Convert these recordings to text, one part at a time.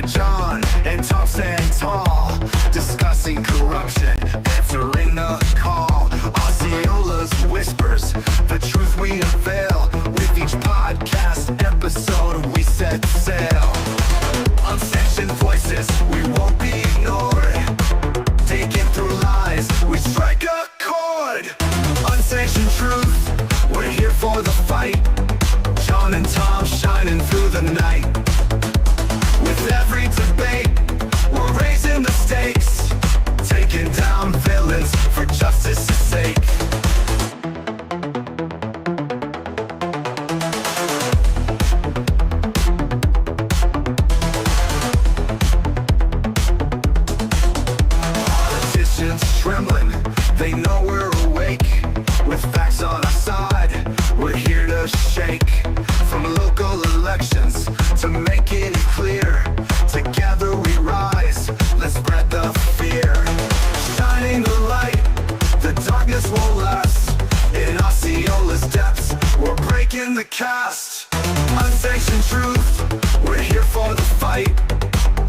John and Tom stand tall, discussing corruption, answering the call. Osceola's whispers, the truth we unveil. With each podcast episode, we set sail. Unsanctioned voices, we won't be ignored. Digging through lies, we strike a chord. Unsanctioned truth, we're here for the fight. John and Tom shining through the night. With every debate, we're raising the stakes, taking down villains for justice's sake. Politicians trembling, they know we're awake. With facts on our side, we're here to shake. From local elections to making it clear, together we rise, let's spread the fear. Shining the light, the darkness won't last. In Osceola's depths, we're breaking the cast. Unsanctioned truth, we're here for the fight.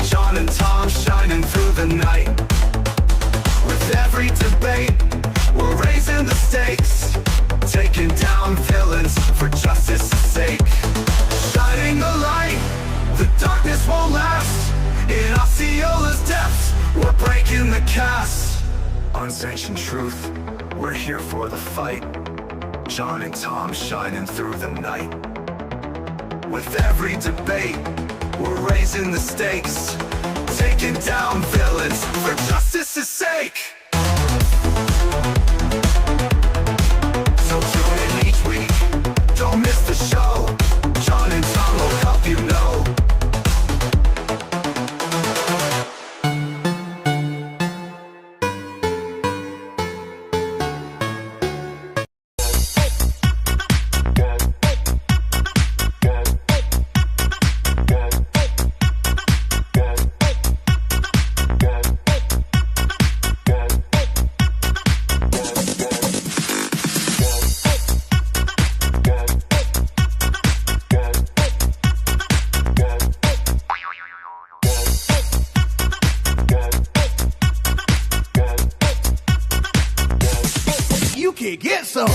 John and Tom shining through the night. With every debate, we're raising the stakes, taking down villains for justice's sake. Shining the light, the darkness won't last. In Osceola's depths, we're breaking the cast. Unsanctioned truth, we're here for the fight. John and Tom shining through the night. With every debate, we're raising the stakes, taking down villains for justice's sake. So tune in each week, don't miss the show. John and Tom will help you know. You can get some.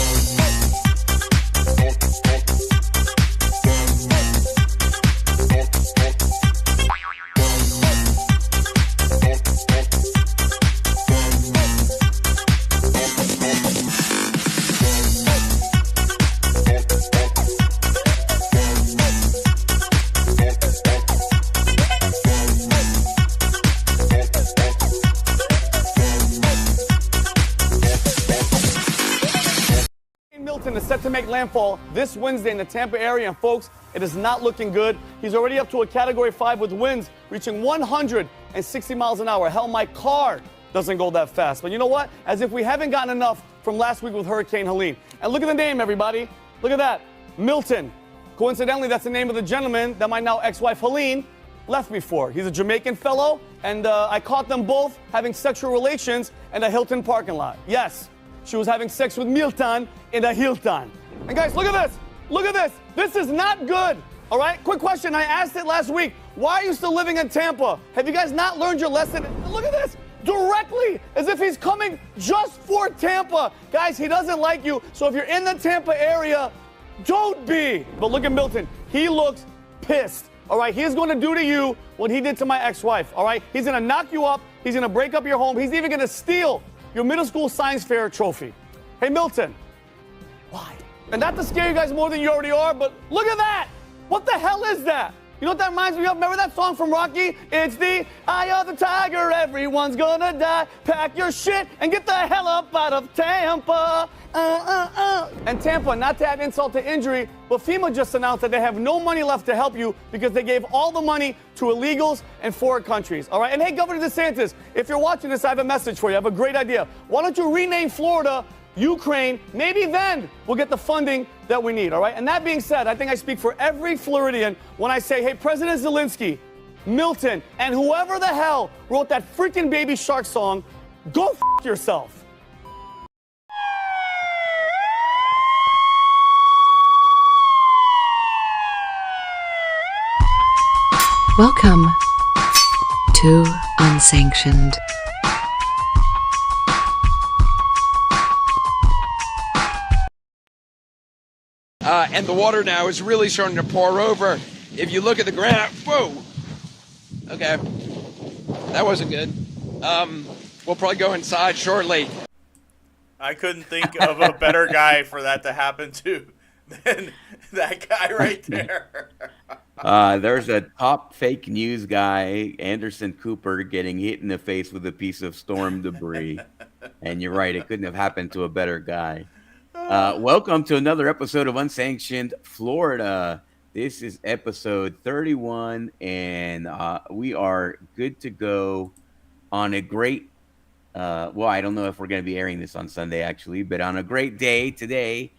Milton is set to make landfall this Wednesday in the Tampa area, and folks, it is not looking good. He's already up to a Category 5 with winds reaching 160 miles an hour. Hell, my car doesn't go that fast. But you know what? As if we haven't gotten enough from last week with Hurricane Helene. And look at the name, everybody. Look at that. Milton. Coincidentally, that's the name of the gentleman that my now ex-wife Helene left me for. He's a Jamaican fellow, and I caught them both having sexual relations in a Hilton parking lot. Yes. She was having sex with Milton in a Hilton. And guys, look at this. Look at this. This is not good. All right? Quick question. I asked it last week. Why are you still living in Tampa? Have you guys not learned your lesson? Look at this. Directly, as if he's coming just for Tampa. Guys, he doesn't like you. So if you're in the Tampa area, don't be. But look at Milton. He looks pissed. All right? He's going to do to you what he did to my ex-wife. All right? He's going to knock you up. He's going to break up your home. He's even going to steal your middle school science fair trophy. Hey, Milton. Why? And not to scare you guys more than you already are, but look at that. What the hell is that? You know what that reminds me of? Remember that song from Rocky? It's the eye of the tiger, everyone's gonna die. Pack your shit and get the hell up out of Tampa. And Tampa, not to add insult to injury, but FEMA just announced that they have no money left to help you because they gave all the money to illegals in foreign countries. All right? And hey, Governor DeSantis, if you're watching this, I have a message for you. I have a great idea. Why don't you rename Florida Ukraine? Maybe then we'll get the funding that we need, all right? And that being said, I think I speak for every Floridian when I say, hey, President Zelensky, Milton, and whoever the hell wrote that freaking Baby Shark song, go f yourself. Welcome to Unsanctioned. And the water now is really starting to pour over. If you look at the ground, whoa, okay, that wasn't good. We'll probably go inside shortly. I couldn't think of a better guy for that to happen to than that guy right there. There's a top fake news guy, Anderson Cooper, getting hit in the face with a piece of storm debris. And you're right, it couldn't have happened to a better guy. Welcome to another episode of Unsanctioned Florida. This is episode 31, and we are good to go on a great, well, I don't know if we're going to be airing this on Sunday, actually, but on a great day today,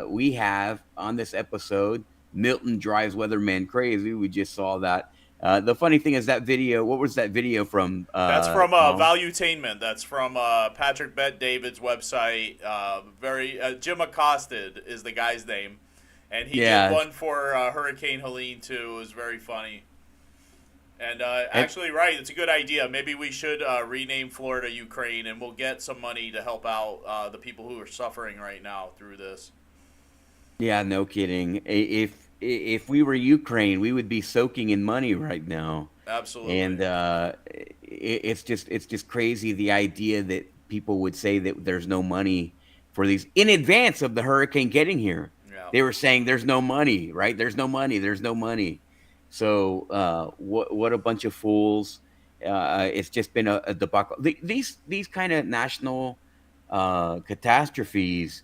we have on this episode, Milton drives weatherman crazy. We just saw that. The funny thing is that video, what was that video from? That's from Valuetainment. That's from Patrick Bet David's website. Jim Accosted is the guy's name. And he did one for Hurricane Helene, too. It was very funny. And actually, right, it's a good idea. Maybe we should rename Florida Ukraine, and we'll get some money to help out the people who are suffering right now through this. Yeah, no kidding. If we were Ukraine, we would be soaking in money right now. Absolutely. And it's just crazy, the idea that people would say that there's no money for these in advance of the hurricane getting here. Yeah. They were saying there's no money, right? There's no money. There's no money. So what a bunch of fools. It's just been a debacle. These kind of national catastrophes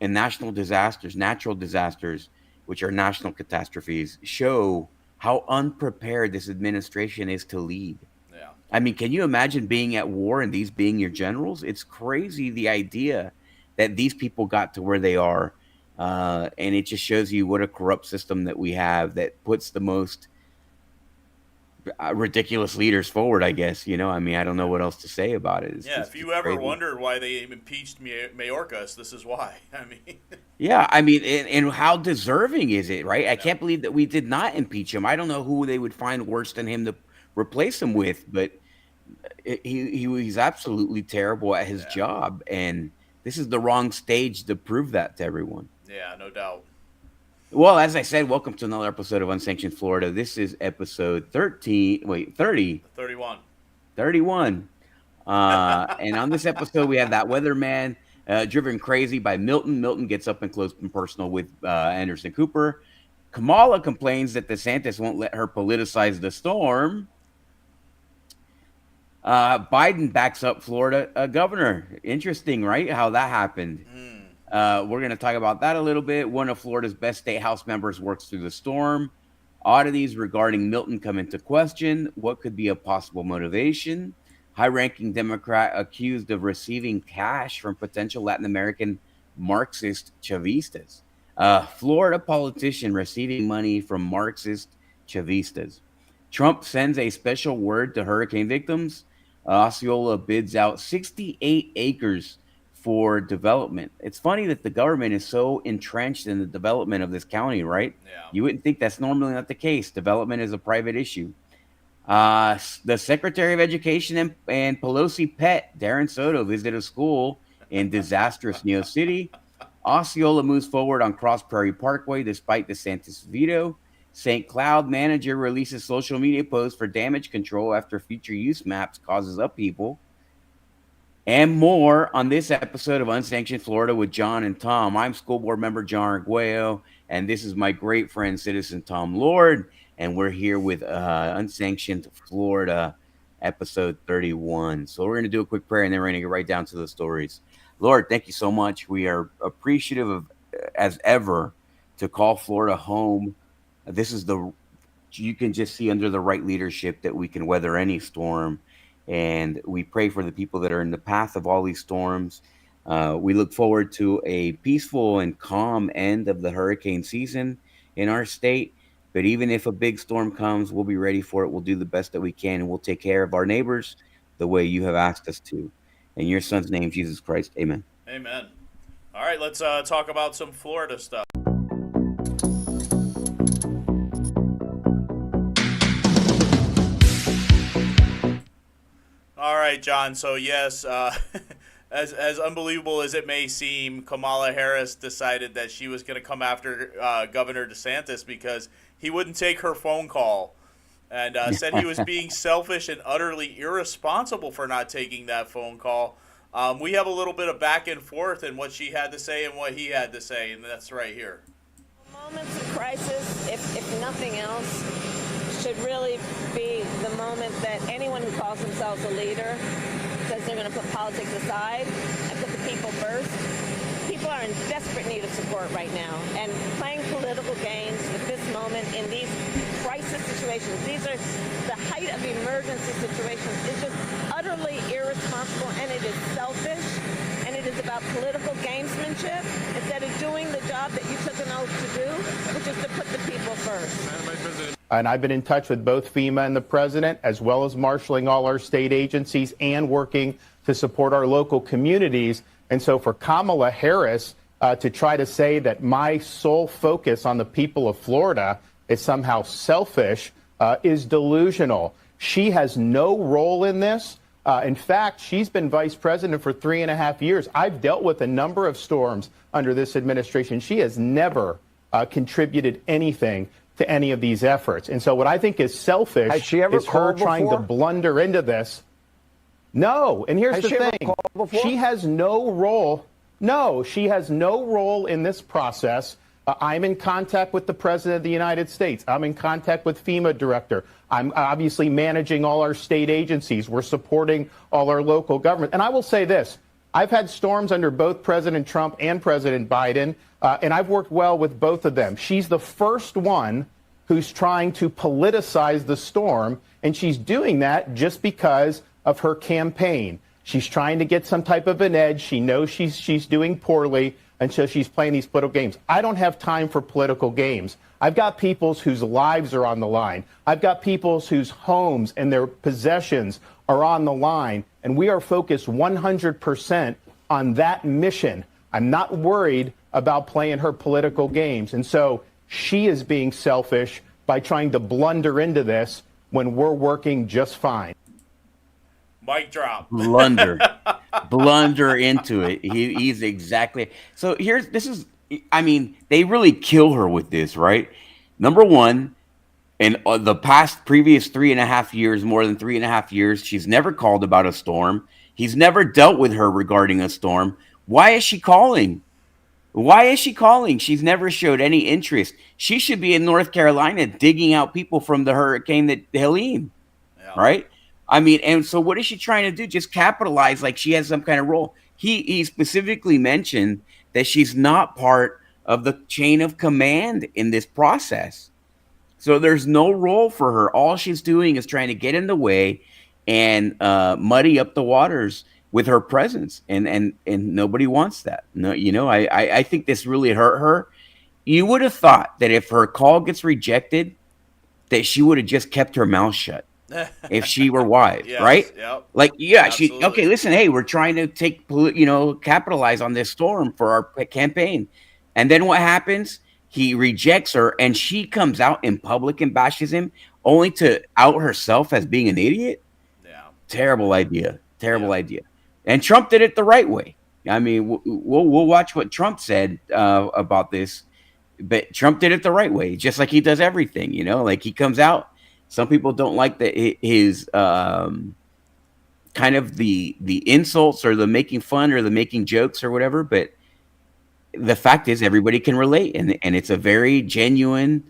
and national disasters, natural disasters, which are national catastrophes, show how unprepared this administration is to lead. Yeah. I mean, can you imagine being at war and these being your generals? It's crazy, the idea that these people got to where they are. And it just shows you what a corrupt system that we have that puts the most ridiculous leaders forward, I guess. You know, I mean, I don't know what else to say about it. If you ever wondered why they impeached Mayorkas, this is why. I mean, yeah, I mean, and how deserving is it, right? I can't believe that we did not impeach him. I don't know who they would find worse than him to replace him with, but he's absolutely terrible at his job, and this is the wrong stage to prove that to everyone. Yeah, no doubt. Well, as I said, welcome to another episode of Unsanctioned Florida. This is episode 30. 31. 31. And on this episode, we have that weatherman driven crazy by Milton. Milton gets up and close and personal with Anderson Cooper. Kamala complains that DeSantis won't let her politicize the storm. Biden backs up Florida governor. Interesting, right? How that happened. We're going to talk about that a little bit. One of Florida's best state house members works through the storm. Oddities regarding Milton come into question. What could be a possible motivation? High-ranking Democrat accused of receiving cash from potential Latin American Marxist Chavistas. Florida politician receiving money from Marxist Chavistas. Trump sends a special word to hurricane victims. Osceola bids out 68 acres for development. It's funny that the government is so entrenched in the development of this county, right? Yeah. You wouldn't think that's normally not the case. Development is a private issue. The Secretary of Education and Pelosi pet, Darren Soto, visited a school in disastrous Neo City. Osceola moves forward on Cross Prairie Parkway despite DeSantis' veto. St. Cloud manager releases social media post for damage control after future use maps causes upheaval. And more on this episode of Unsanctioned Florida with John and Tom. I'm school board member John Arguello, and this is my great friend, citizen Tom Lord, and we're here with Unsanctioned Florida, episode 31. So we're going to do a quick prayer, and then we're going to get right down to the stories. Lord, thank you so much. We are appreciative of, as ever, to call Florida home. This is you can just see under the right leadership that we can weather any storm. And we pray for the people that are in the path of all these storms. We look forward to a peaceful and calm end of the hurricane season in our state. But even if a big storm comes, we'll be ready for it. We'll do the best that we can, and we'll take care of our neighbors the way you have asked us to. In your son's name, Jesus Christ. Amen. Amen. All right, let's talk about some Florida stuff. All right, John. So yes, as unbelievable as it may seem, Kamala Harris decided that she was going to come after Governor DeSantis because he wouldn't take her phone call, and said he was being selfish and utterly irresponsible for not taking that phone call. We have a little bit of back and forth in what she had to say and what he had to say, and that's right here. Moments of crisis, if nothing else, should really be the moment that anyone who calls themselves a leader says they're going to put politics aside and put the people first. People are in desperate need of support right now, and playing political games with this moment in these crisis situations, these are the height of emergency situations, is just utterly irresponsible, and it is selfish, and it is about political gamesmanship instead of doing the job that you took an oath to do, which is to put the people first. And I've been in touch with both FEMA and the president, as well as marshaling all our state agencies and working to support our local communities. And so for Kamala Harris to try to say that my sole focus on the people of Florida is somehow selfish is delusional. She has no role in this. In fact, she's been vice president for 3.5 years. I've dealt with a number of storms under this administration. She has never contributed anything to any of these efforts. And so what I think is selfish is her trying to blunder into this. No. And here's the thing. She has no role. No, she has no role in this process. I'm in contact with the President of the United States. I'm in contact with FEMA director. I'm obviously managing all our state agencies. We're supporting all our local government. And I will say this. I've had storms under both President Trump and President Biden, and I've worked well with both of them. She's the first one who's trying to politicize the storm, and she's doing that just because of her campaign. She's trying to get some type of an edge. She knows she's doing poorly, and so she's playing these political games. I don't have time for political games. I've got people whose lives are on the line. I've got people whose homes and their possessions are on the line, and we are focused 100% on that mission. I'm not worried about playing her political games. And so she is being selfish by trying to blunder into this when we're working just fine. Mic drop. Blunder into it. He's exactly. So I mean, they really kill her with this, right? Number one, in the previous 3.5 years, more than 3.5 years, she's never called about a storm. He's never dealt with her regarding a storm. Why is she calling? She's never showed any interest. She should be in North Carolina digging out people from the hurricane Helene, right? I mean, and so what is she trying to do? Just capitalize like she has some kind of role. He specifically mentioned that she's not part of the chain of command in this process. So there's no role for her. All she's doing is trying to get in the way and muddy up the waters with her presence, and nobody wants that. No, I think this really hurt her. You would have thought that if her call gets rejected, that she would have just kept her mouth shut if she were wise, yes, right? Yep. Like, yeah, okay, listen, hey, we're trying to capitalize on this storm for our campaign. And then what happens? He rejects her, and she comes out in public and bashes him, only to out herself as being an idiot. Yeah. Terrible idea. And Trump did it the right way. I mean, we'll watch what Trump said about this, but Trump did it the right way, just like he does everything. Like he comes out. Some people don't like his kind of the insults or the making fun or the making jokes or whatever, but the fact is everybody can relate, and it's a very genuine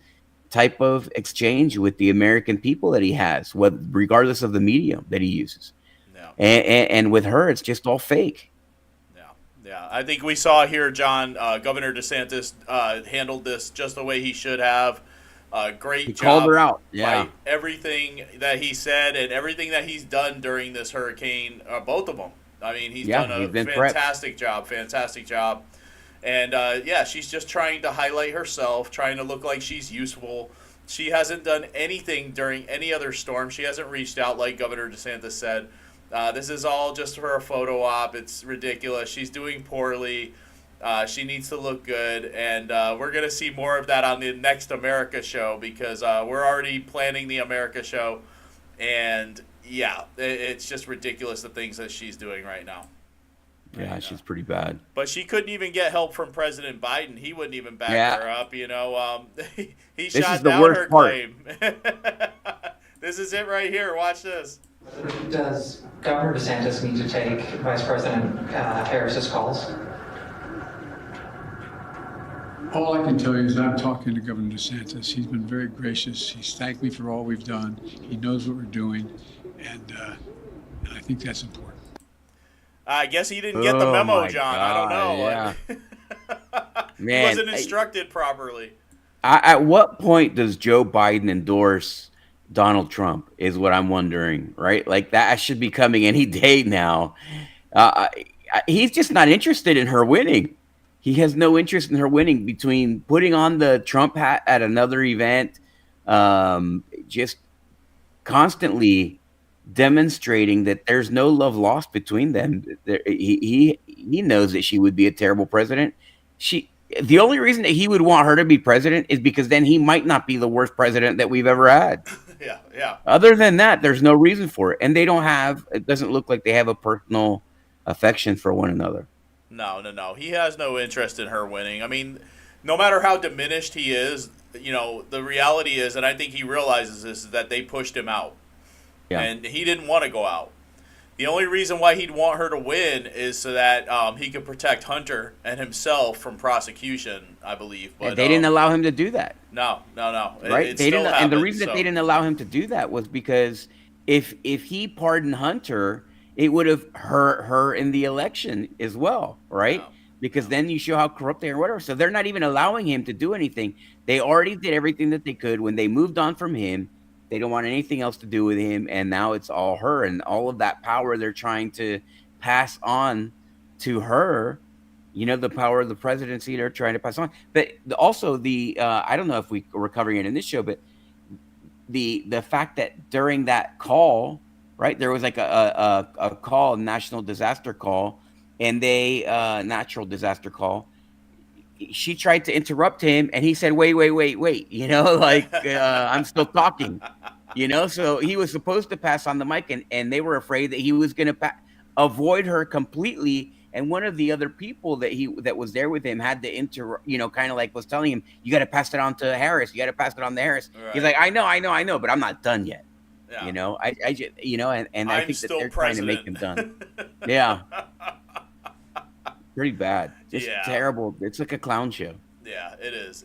type of exchange with the American people that he has, regardless of the medium that he uses. Yeah. And with her, it's just all fake. Yeah. I think we saw here, John, Governor DeSantis handled this just the way he should have. Great job. Called her out. Yeah. By everything that he said and everything that he's done during this hurricane, both of them. I mean, he's Yeah, done a he's been prepped. fantastic job. And yeah, she's just trying to highlight herself, trying to look like she's useful. She hasn't done anything during any other storm. She hasn't reached out like Governor DeSantis said. This is all just for a photo op. It's ridiculous. She's doing poorly. She needs to look good. And we're going to see more of that on the next America show because we're already planning the America show. And yeah, it's just ridiculous the things that she's doing right now. Yeah, she's pretty bad. But she couldn't even get help from President Biden. He wouldn't even back her up. You know, he shot down her claim. This is it right here. Watch this. Does Governor DeSantis need to take Vice President Harris's calls? All I can tell you is I'm talking to Governor DeSantis. He's been very gracious. He's thanked me for all we've done. He knows what we're doing, and I think that's important. I guess he didn't get the memo, John. God, I don't know. Yeah. He wasn't instructed properly. At what point does Joe Biden endorse Donald Trump is what I'm wondering, right? Like that should be coming any day now. He's just not interested in her winning. He has no interest in her winning between putting on the Trump hat at another event, just constantly demonstrating that there's no love lost between them. He knows that she would be a terrible president. The only reason that he would want her to be president is because then he might not be the worst president that we've ever had. Yeah. Other than that, there's no reason for it. And it doesn't look like they have a personal affection for one another. No. He has no interest in her winning. I mean, no matter how diminished he is, you know, the reality is, and I think he realizes this, is that they pushed him out. Yeah. And he didn't want to go out. The only reason why he'd want her to win is so that he could protect Hunter and himself from prosecution, I believe. But they didn't allow him to do that. No. Right? And the reason that they didn't allow him to do that was because if he pardoned Hunter, it would have hurt her in the election as well, right? No. Because then you show how corrupt they are or whatever. So they're not even allowing him to do anything. They already did everything that they could when they moved on from him. They don't want anything else to do with him, and now it's all her, and all of that power they're trying to pass on to her. You know, the power of the presidency they're trying to pass on. But also I don't know if we're covering it in this show, but the fact that during that call, right, there was like a call, national disaster call, and natural disaster call. She tried to interrupt him, and he said, wait, you know, like, I'm still talking, you know? So he was supposed to pass on the mic, and they were afraid that he was going to avoid her completely. And one of the other people that was there with him had to kind of like was telling him, you got to pass it on to Harris. You got to pass it on to Harris. Right. He's like, I know, but I'm not done yet. Yeah. You know, I just, you know, and I think that they're trying to make him done. Yeah. Pretty bad. Just terrible. It's like a clown show. Yeah, it is.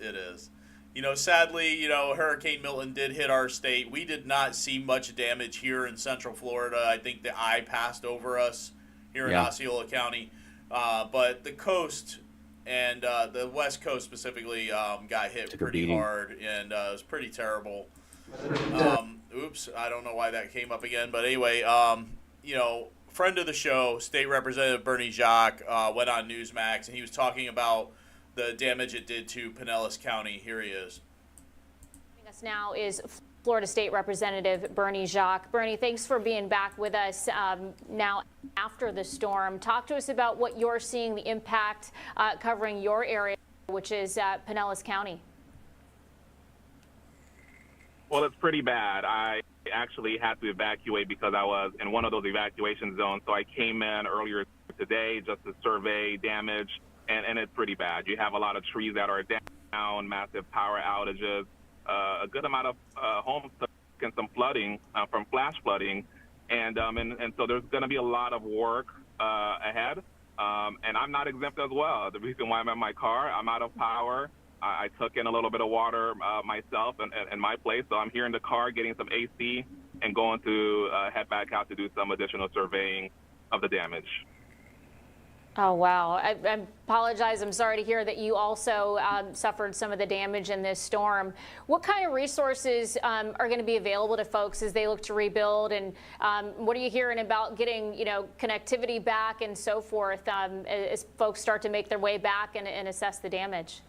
You know, sadly, Hurricane Milton did hit our state. We did not see much damage here in Central Florida. I think the eye passed over us here in Osceola County. But the coast and the West Coast specifically got hit pretty hard, and it was pretty terrible. Oops, I don't know why that came up again. But anyway, friend of the show, State Representative Bernie Jacques, went on Newsmax, and he was talking about the damage it did to Pinellas County. Here he is. Joining us now is Florida State Representative Bernie Jacques. Bernie, thanks for being back with us now after the storm. Talk to us about what you're seeing, the impact covering your area, which is Pinellas County. Well, it's pretty bad. I actually had to evacuate because I was in one of those evacuation zones. So I came in earlier today just to survey damage, and it's pretty bad. You have a lot of trees that are down, massive power outages, a good amount of homes and some flooding from flash flooding, and so there's going to be a lot of work ahead. And I'm not exempt as well. The reason why I'm in my car, I'm out of power. I took in a little bit of water myself in my place, so I'm here in the car getting some AC and going to head back out to do some additional surveying of the damage. Oh, wow. I apologize. I'm sorry to hear that you also suffered some of the damage in this storm. What kind of resources are going to be available to folks as they look to rebuild? And what are you hearing about getting, connectivity back and so forth as folks start to make their way back and assess the damage?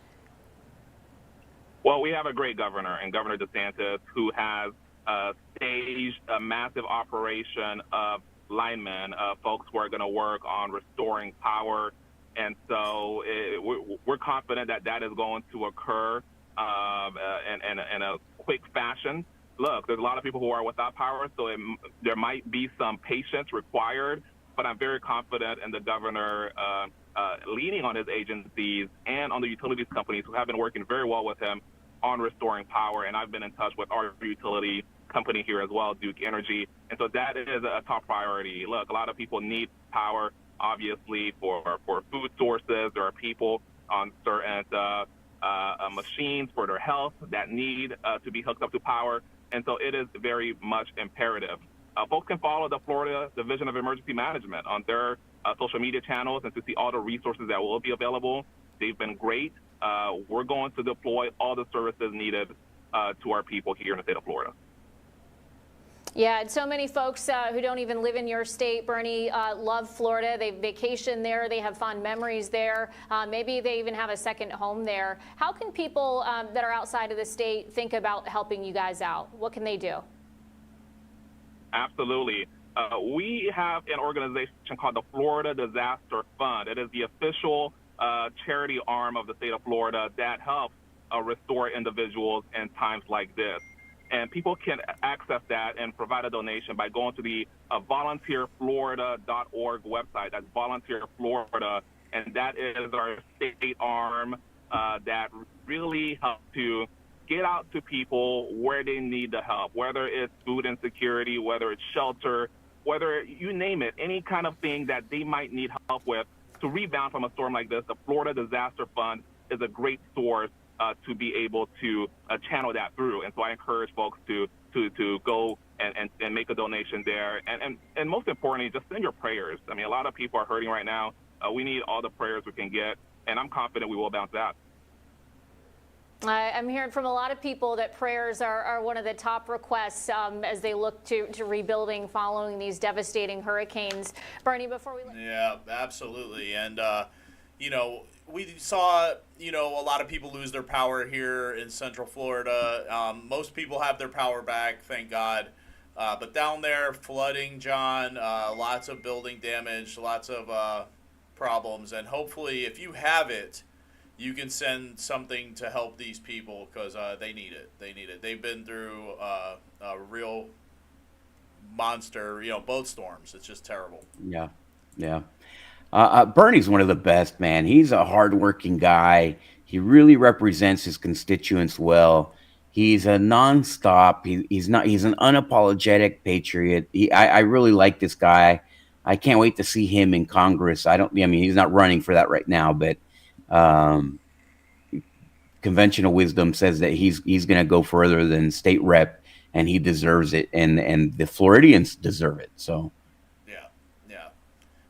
Well, we have a great governor, and Governor DeSantis, who has staged a massive operation of linemen, folks who are going to work on restoring power. And so we're confident that that is going to occur in a quick fashion. Look, there's a lot of people who are without power, so there might be some patience required, but I'm very confident in the governor leaning on his agencies and on the utilities companies who have been working very well with him on restoring power. And I've been in touch with our utility company here as well, Duke Energy. And so that is a top priority. Look, a lot of people need power, obviously, for food sources. There are people on certain machines for their health that need to be hooked up to power. And so it is very much imperative. Folks can follow the Florida Division of Emergency Management on their social media channels and to see all the resources that will be available. They've been great. We're going to deploy all the services needed to our people here in the state of Florida. Yeah, and so many folks who don't even live in your state, Bernie, love Florida. They vacation there. They have fond memories there. Maybe they even have a second home there. How can people that are outside of the state think about helping you guys out? What can they do? Absolutely. We have an organization called the Florida Disaster Fund. It is the official charity arm of the state of Florida that helps restore individuals in times like this. And people can access that and provide a donation by going to the volunteerflorida.org website. That's Volunteer Florida, and that is our state arm that really helps to get out to people where they need the help, whether it's food insecurity, whether it's shelter, whether you name it, any kind of thing that they might need help with to rebound from a storm like this. The Florida Disaster Fund is a great source to be able to channel that through. And so I encourage folks to go and make a donation there. And most importantly, just send your prayers. I mean, a lot of people are hurting right now. We need all the prayers we can get, and I'm confident we will bounce back. I'm hearing from a lot of people that prayers are one of the top requests as they look to rebuilding following these devastating hurricanes. Bernie, before we... Yeah, absolutely. And, we saw, a lot of people lose their power here in Central Florida. Most people have their power back, thank God. But down there, flooding, John, lots of building damage, lots of problems. And hopefully, if you have it, you can send something to help these people because they need it. They need it. They've been through a real monster, boat storms. It's just terrible. Yeah, yeah. Bernie's one of the best, man. He's a hardworking guy. He really represents his constituents well. He's a nonstop. He's an unapologetic patriot. I really like this guy. I can't wait to see him in Congress. He's not running for that right now, but conventional wisdom says that he's going to go further than state rep, and he deserves it, and the Floridians deserve it. So.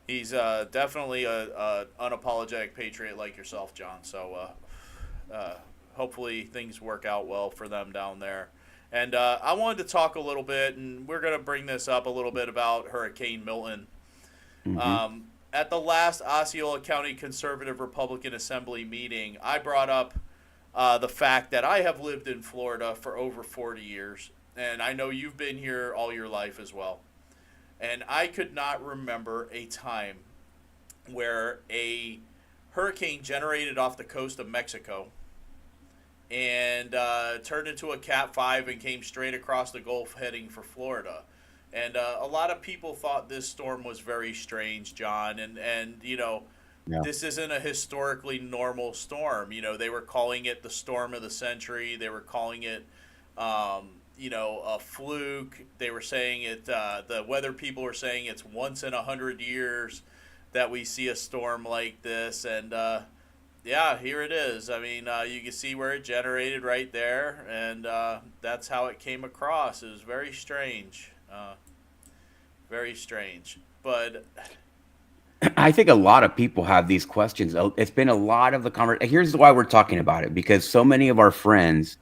He's definitely a unapologetic patriot like yourself, John. So hopefully things work out well for them down there. And I wanted to talk a little bit, and we're going to bring this up a little bit about Hurricane Milton. Mm-hmm. At the last Osceola County Conservative Republican Assembly meeting, I brought up the fact that I have lived in Florida for over 40 years, and I know you've been here all your life as well. And I could not remember a time where a hurricane generated off the coast of Mexico and turned into a Cat 5 and came straight across the Gulf heading for Florida. And a lot of people thought this storm was very strange, John. And This isn't a historically normal storm. They were calling it the storm of the century. They were calling it... a fluke. They were saying it, the weather people were saying it's once in 100 years that we see a storm like this. And, here it is. I mean, you can see where it generated right there. And that's how it came across. It was very strange. Very strange. But I think a lot of people have these questions. It's been a lot of the conversation. Here's why we're talking about it, because so many of our friends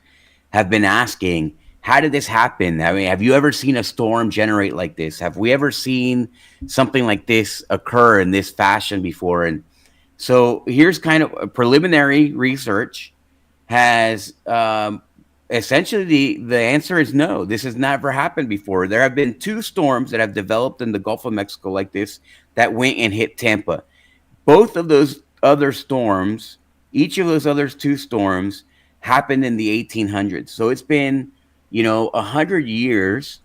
have been asking, how did this happen? I mean, have you ever seen a storm generate like this? Have we ever seen something like this occur in this fashion before? And so here's kind of a preliminary research has essentially the answer is no. This has never happened before. There have been 2 storms that have developed in the Gulf of Mexico like this that went and hit Tampa. Both of those other storms, each of those other 2 storms happened in the 1800s. So it's been, 100 years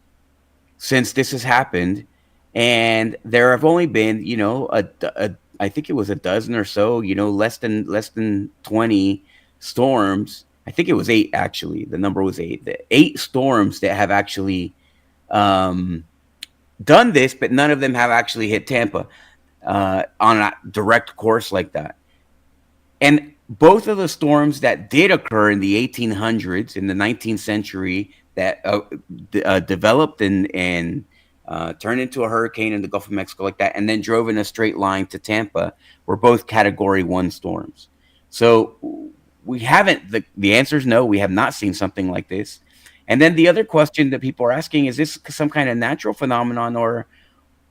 since this has happened, and there have only been, I think it was a dozen or so, less than 20 storms. I think it was 8 actually. The number was 8. The 8 storms that have actually done this, but none of them have actually hit Tampa on a direct course like that. And both of the storms that did occur in the 1800s, in the 19th century, that developed and turned into a hurricane in the Gulf of Mexico like that, and then drove in a straight line to Tampa, were both Category 1 storms. So we haven't, the answer is no, we have not seen something like this. And then the other question that people are asking, is this some kind of natural phenomenon, or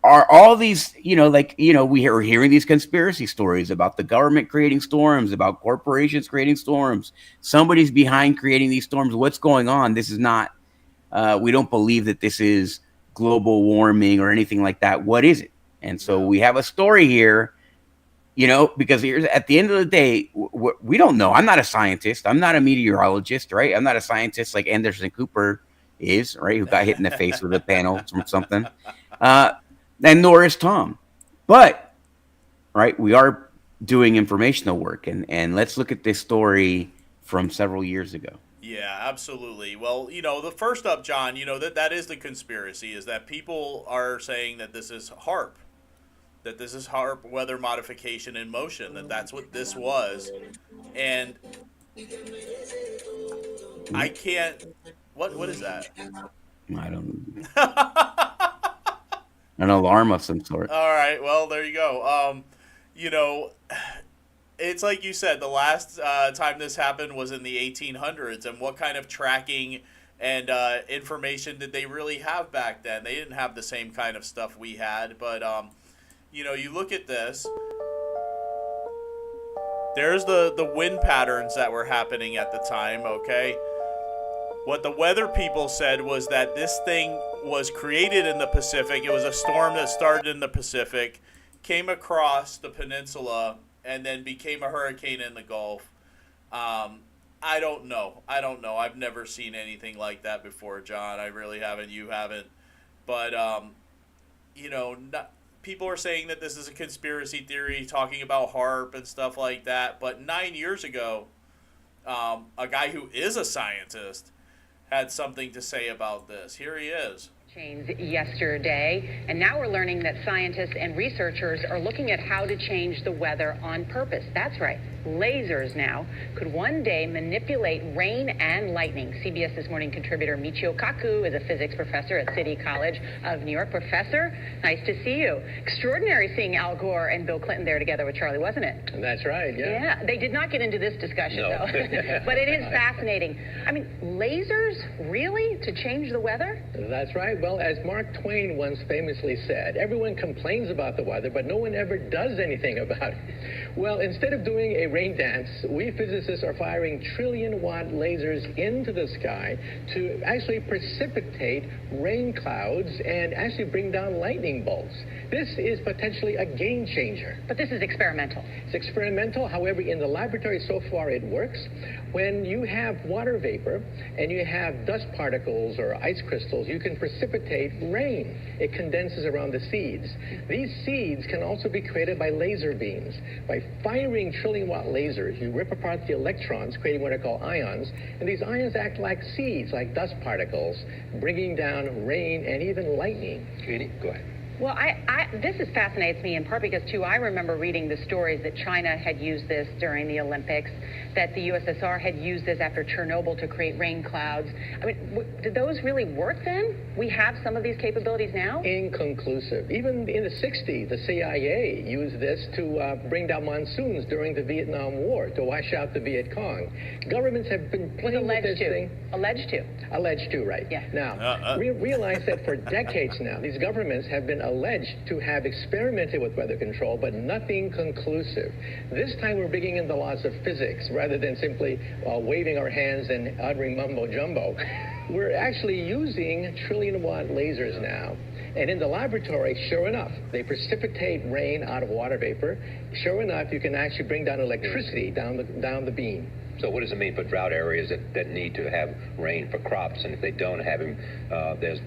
are all these, we are hearing these conspiracy stories about the government creating storms, about corporations creating storms. Somebody's behind creating these storms. What's going on? This is not, we don't believe that this is global warming or anything like that. What is it? And so we have a story here, because here's, at the end of the day, we don't know. I'm not a scientist. I'm not a meteorologist, right? I'm not a scientist like Anderson Cooper is, right? Who got hit in the face with a panel or something. And nor is Tom. But, right, we are doing informational work. And let's look at this story from several years ago. Yeah, absolutely. Well, the first up, John, that is the conspiracy, is that people are saying that this is HAARP, that this is HAARP weather modification in motion, that's what this was. And I can't, what is that? I don't know. An alarm of some sort. All right, well, there you go. It's like you said, the last time this happened was in the 1800s, and what kind of tracking and information did they really have back then? They didn't have the same kind of stuff we had, but you look at this. There's the wind patterns that were happening at the time, okay? What the weather people said was that this thing was created in the Pacific. It was a storm that started in the Pacific, came across the peninsula, and then became a hurricane in the Gulf. I don't know. I've never seen anything like that before, John. I really haven't. You haven't. But, people are saying that this is a conspiracy theory, talking about HAARP and stuff like that. But 9 years ago, a guy who is a scientist had something to say about this. Here he is. Yesterday, and now we're learning that scientists and researchers are looking at how to change the weather on purpose. That's right. Lasers now could one day manipulate rain and lightning. CBS This Morning contributor Michio Kaku is a physics professor at City College of New York. Professor, nice to see you. Extraordinary seeing Al Gore and Bill Clinton there together with Charlie, wasn't it? That's right, yeah. Yeah, they did not get into this discussion, though. But it is fascinating. I mean, lasers, really, to change the weather? That's right. Well, as Mark Twain once famously said, everyone complains about the weather, but no one ever does anything about it. Well, instead of doing a rain dance, we physicists are firing trillion-watt lasers into the sky to actually precipitate rain clouds and actually bring down lightning bolts. This is potentially a game changer. But this is experimental. It's experimental. However, in the laboratory so far it works. When you have water vapor and you have dust particles or ice crystals, you can precipitate rain. It condenses around the seeds. These seeds can also be created by laser beams. By firing trillion-watt lasers, you rip apart the electrons, creating what are called ions, and these ions act like seeds, like dust particles, bringing down rain and even lightning. Katie, go ahead. Well, this fascinates me in part because, too, I remember reading the stories that China had used this during the Olympics. that the USSR had used this after Chernobyl to create rain clouds. I mean, did those really work then? We have some of these capabilities now? Inconclusive. Even in the 60s, the CIA used this to bring down monsoons during the Vietnam War, to wash out the Viet Cong. Governments have been playing with this thing. Alleged to. Alleged to, right. Yeah. Now, realize that for decades now, these governments have been alleged to have experimented with weather control, but nothing conclusive. This time we're bringing in the laws of physics rather than simply waving our hands and uttering mumbo jumbo. We're actually using trillion-watt lasers now. And in the laboratory, sure enough, they precipitate rain out of water vapor. Sure enough, you can actually bring down electricity down the beam. So what does it mean for drought areas that need to have rain for crops? And if they don't have them, there's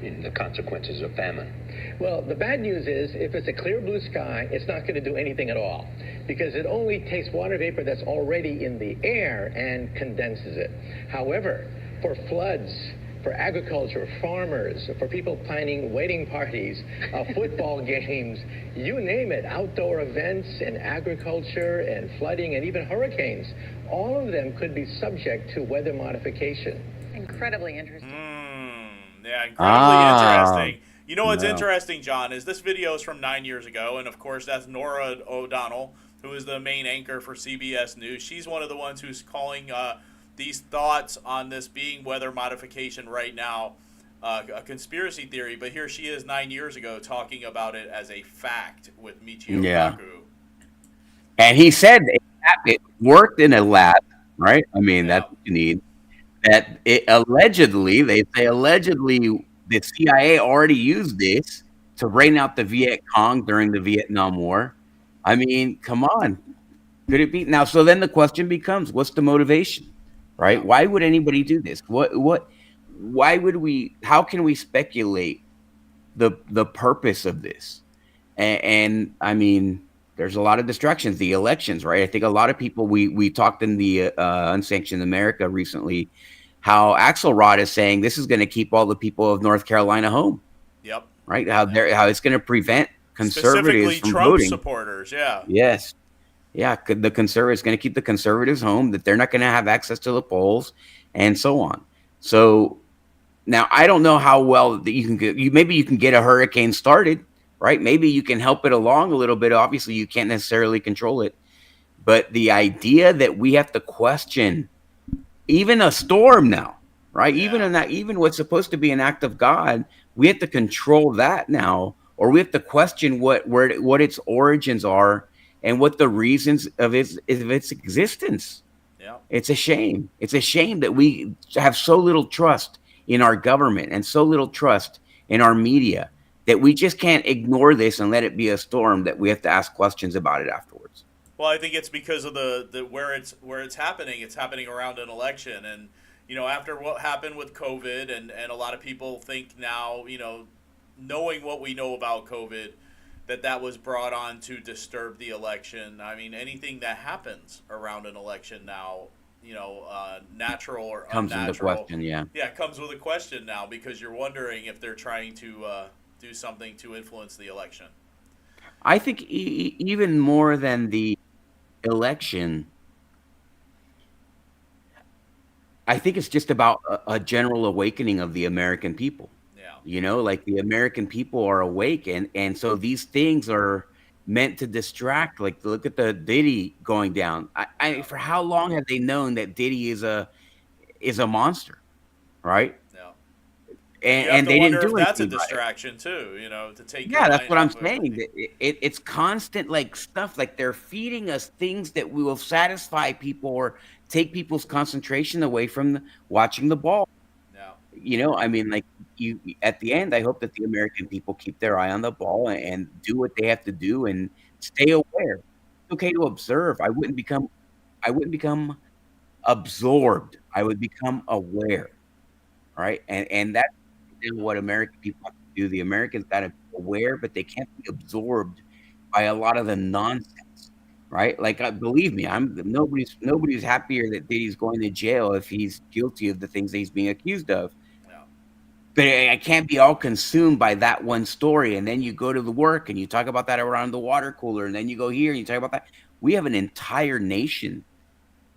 the consequences of famine. Well, the bad news is if it's a clear blue sky, it's not going to do anything at all, because it only takes water vapor that's already in the air and condenses it. However, for floods, for agriculture, farmers, for people planning wedding parties, football games, you name it, outdoor events and agriculture and flooding and even hurricanes, all of them could be subject to weather modification. Incredibly interesting. Yeah, incredibly interesting. You know what's interesting, John, is this video is from 9 years ago, and of course that's Nora O'Donnell, who is the main anchor for CBS News. She's one of the ones who's calling these thoughts on this being weather modification right now a conspiracy theory, but here she is 9 years ago talking about it as a fact with Michio Kaku. And he said it worked in a lab, right? I mean, that's what you need. That it allegedly, they say allegedly, the CIA already used this to rain out the Viet Cong during the Vietnam War. I mean, come on. Could it be? Now, so then the question becomes, what's the motivation, right? Why would anybody do this? Why would we, how can we speculate the purpose of this? And I mean, there's a lot of distractions, the elections, right? I think a lot of people, we talked in the Unsanctioned America recently, how Axelrod is saying this is going to keep all the people of North Carolina home. Yep. Right? How it's going to prevent conservatives from Trump voting. Supporters, yeah. Yes. Yeah, the conservatives going to keep the conservatives home, that they're not going to have access to the polls, and so on. So now I don't know how well that you can get. Maybe you can get a hurricane started, right? Maybe you can help it along a little bit. Obviously, you can't necessarily control it, but the idea that we have to question even a storm now, right? Yeah. Even what's supposed to be an act of God, we have to control that now, or we have to question what its origins are and what the reasons of its existence. Yeah. It's a shame. It's a shame that we have so little trust in our government and so little trust in our media that we just can't ignore this and let it be a storm that we have to ask questions about it afterwards. Well, I think it's because of the where it's happening. It's happening around an election, and after what happened with COVID, and a lot of people think now, knowing what we know about COVID, that was brought on to disturb the election. I mean, anything that happens around an election now, natural or comes unnatural, into question. Yeah, comes with a question now, because you're wondering if they're trying to do something to influence the election. I think even more than the election, I think it's just about a general awakening of the American people. Yeah. Like the American people are awake, and so these things are meant to distract. Like, look at the Diddy going down. For how long have they known that Diddy is a monster, right? Yeah. And they didn't do that's a anything distraction too, to take. Yeah, that's what I'm saying. It's constant, like, stuff, like they're feeding us things that will satisfy people or take people's concentration away from watching the ball. Yeah. I mean, like, you at the end, I hope that the American people keep their eye on the ball and do what they have to do and stay aware. It's okay to observe. I wouldn't become absorbed. I would become aware. Right. And that's what American people have to do. The Americans got to be aware, but they can't be absorbed by a lot of the nonsense. Right. Like, believe me, nobody's happier that Diddy's going to jail if he's guilty of the things that he's being accused of. Yeah. But I can't be all consumed by that one story. And then you go to the work and you talk about that around the water cooler. And then you go here and you talk about that. We have an entire nation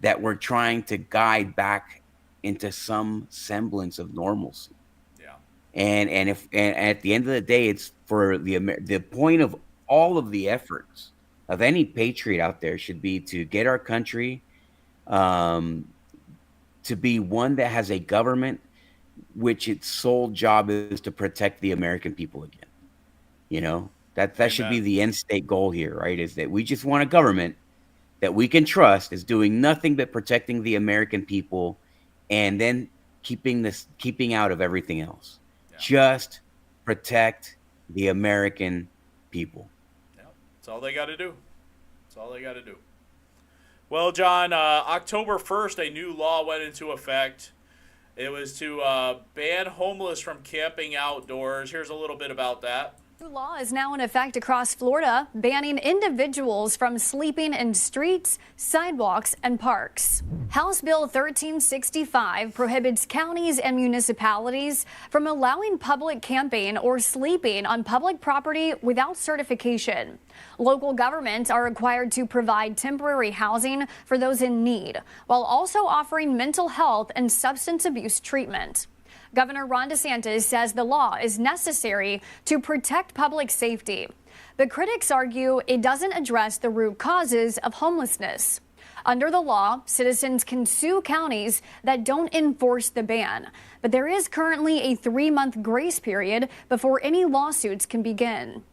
that we're trying to guide back into some semblance of normalcy. Yeah. And at the end of the day, it's for the point of all of the efforts of any patriot out there should be to get our country um, to be one that has a government which its sole job is to protect the American people again. You know, that should be Amen. the end state goal here, right? Is that we just want a government that we can trust is doing nothing but protecting the American people and then keeping out of everything else. Yeah. Just protect the American people. Yep. That's all they got to do. That's all they got to do. Well, John, October 1st, a new law went into effect. It was to ban homeless from camping outdoors. Here's a little bit about that. New law is now in effect across Florida, banning individuals from sleeping in streets, sidewalks, and parks. House Bill 1365 prohibits counties and municipalities from allowing public camping or sleeping on public property without certification. Local governments are required to provide temporary housing for those in need, while also offering mental health and substance abuse treatment. Governor Ron DeSantis says the law is necessary to protect public safety. But critics argue it doesn't address the root causes of homelessness. Under the law, citizens can sue counties that don't enforce the ban. But there is currently a 3-month grace period before any lawsuits can begin.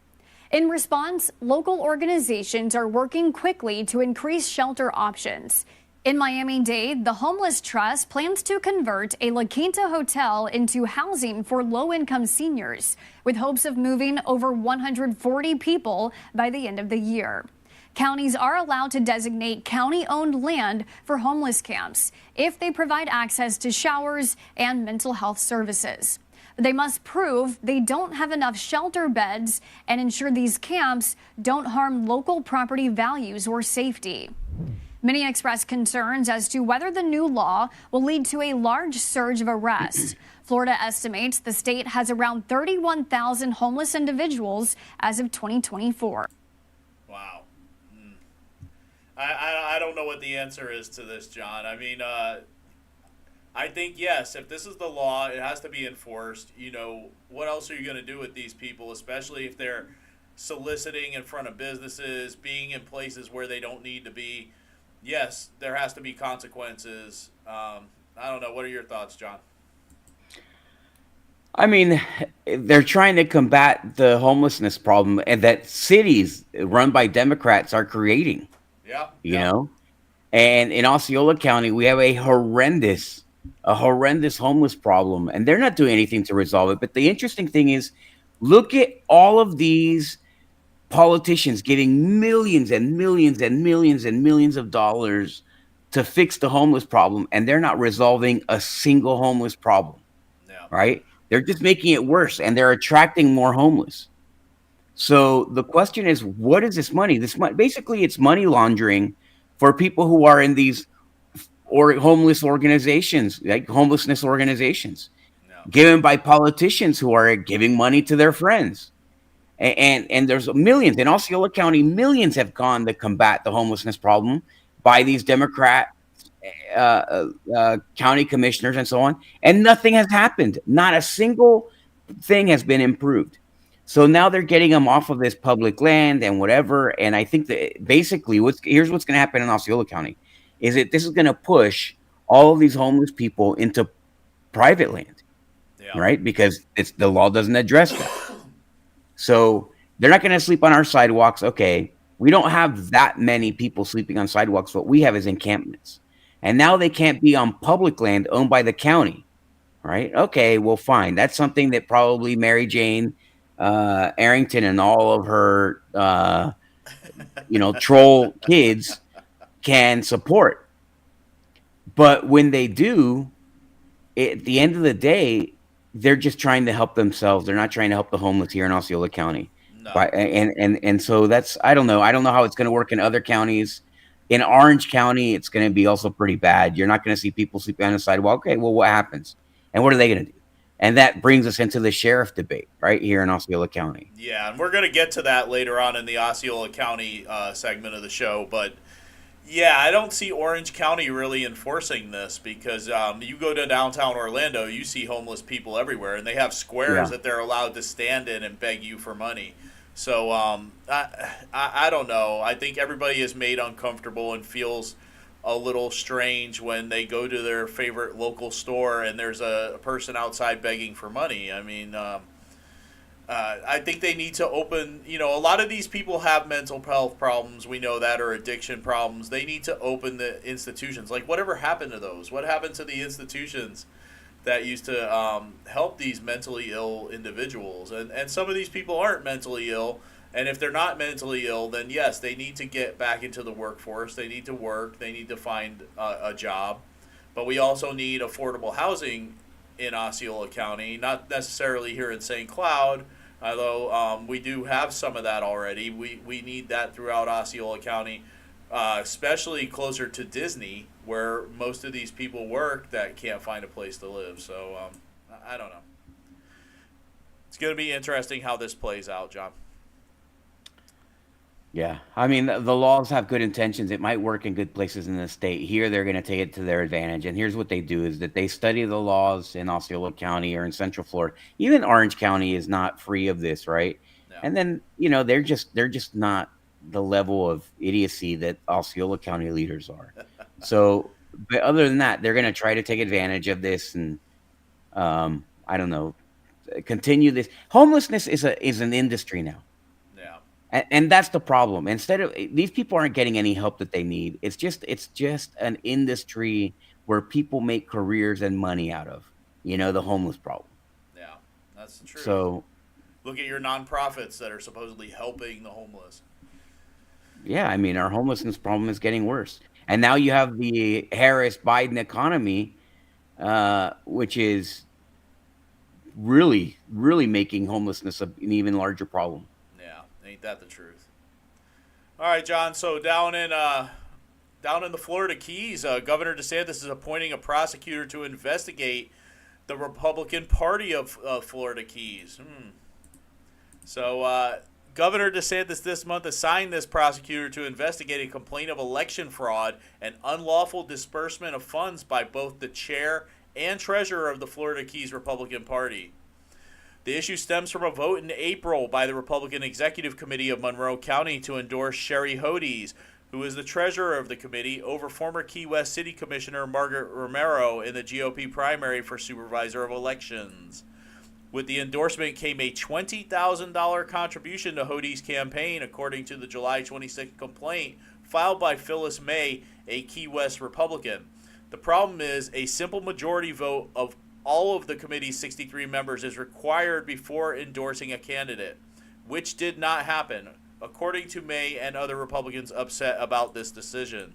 In response, local organizations are working quickly to increase shelter options. In Miami-Dade, the Homeless Trust plans to convert a La Quinta hotel into housing for low-income seniors, with hopes of moving over 140 people by the end of the year. Counties are allowed to designate county-owned land for homeless camps if they provide access to showers and mental health services. They must prove they don't have enough shelter beds and ensure these camps don't harm local property values or safety. Many express concerns as to whether the new law will lead to a large surge of arrests. Florida estimates the state has around 31,000 homeless individuals as of 2024. Wow. I don't know what the answer is to this, John. I mean, I think, yes, if this is the law, it has to be enforced. You know, what else are you going to do with these people, especially if they're soliciting in front of businesses, being in places where they don't need to be? Yes, there has to be consequences. I don't know. What are your thoughts, John? I mean, they're trying to combat the homelessness problem and that cities run by Democrats are creating. Yeah. You know? And in Osceola County, we have a horrendous homeless problem, and they're not doing anything to resolve it. But the interesting thing is, look at all of these politicians getting millions and millions and millions and millions of dollars to fix the homeless problem, and they're not resolving a single homeless problem. Right? They're just making it worse, and they're attracting more homeless. So the question is, what is this money? Basically, it's money laundering for people who are in these homeless organizations, like homelessness organizations, given by politicians who are giving money to their friends. And there's millions in Osceola County. Millions have gone to combat the homelessness problem by these Democrat county commissioners and so on, and nothing has happened. Not a single thing has been improved. So now they're getting them off of this public land and whatever. And I think that basically here's what's going to happen in Osceola County is that this is going to push all of these homeless people into private land, right? Because the law doesn't address that. So they're not going to sleep on our sidewalks. Okay, we don't have that many people sleeping on sidewalks. What we have is encampments. And now they can't be on public land owned by the county, right? Okay, well, fine. That's something that probably Mary Jane Arrington and all of her, troll kids can support. But when they do, at the end of the day, they're just trying to help themselves. They're not trying to help the homeless here in Osceola County. No. And so that's, I don't know how it's going to work in other counties. In Orange County, it's going to be also pretty bad. You're not going to see people sleeping on the sidewalk. Okay, well, what happens? And what are they going to do? And that brings us into the sheriff debate right here in Osceola County. Yeah, and we're going to get to that later on in the Osceola County segment of the show. But Yeah, I don't see Orange County really enforcing this because you go to downtown Orlando, you see homeless people everywhere, and they have squares Yeah. that they're allowed to stand in and beg you for money. So I don't know. I think everybody is made uncomfortable and feels a little strange when they go to their favorite local store and there's a person outside begging for money. I mean, I think they need to open, a lot of these people have mental health problems, we know that, or addiction problems. They need to open the institutions. Like, whatever happened to those? What happened to the institutions that used to help these mentally ill individuals? And some of these people aren't mentally ill. And if they're not mentally ill, then yes, they need to get back into the workforce. They need to work. They need to find a job. But we also need affordable housing in Osceola County, not necessarily here in St. Cloud, although we do have some of that already. We need that throughout Osceola County, especially closer to Disney, where most of these people work that can't find a place to live. So I don't know. It's going to be interesting how this plays out, John. Yeah, I mean, the laws have good intentions. It might work in good places in the state. Here, they're going to take it to their advantage. And here's what they do: is that they study the laws in Osceola County or in Central Florida. Even Orange County is not free of this, right? And then they're just not the level of idiocy that Osceola County leaders are. So, but other than that, they're going to try to take advantage of this and I don't know, continue this. Homelessness is an industry now. And that's the problem. Instead of these people aren't getting any help that they need. It's just an industry where people make careers and money out of, the homeless problem. Yeah, that's the truth. So look at your nonprofits that are supposedly helping the homeless. Yeah, I mean, our homelessness problem is getting worse. And now you have the Harris-Biden economy, which is really, really making homelessness an even larger problem. Yeah, ain't that the truth? All right, John. So down in the Florida Keys, Governor DeSantis is appointing a prosecutor to investigate the Republican Party of Florida Keys. So Governor DeSantis this month assigned this prosecutor to investigate a complaint of election fraud and unlawful disbursement of funds by both the chair and treasurer of the Florida Keys Republican Party. The issue stems from a vote in April by the Republican Executive Committee of Monroe County to endorse Sherry Hodes, who is the treasurer of the committee, over former Key West City Commissioner Margaret Romero in the GOP primary for Supervisor of Elections. With the endorsement came a $20,000 contribution to Hodes' campaign, according to the July 26th complaint filed by Phyllis May, a Key West Republican. The problem is a simple majority vote of all of the committee's 63 members is required before endorsing a candidate, which did not happen, according to May and other Republicans upset about this decision.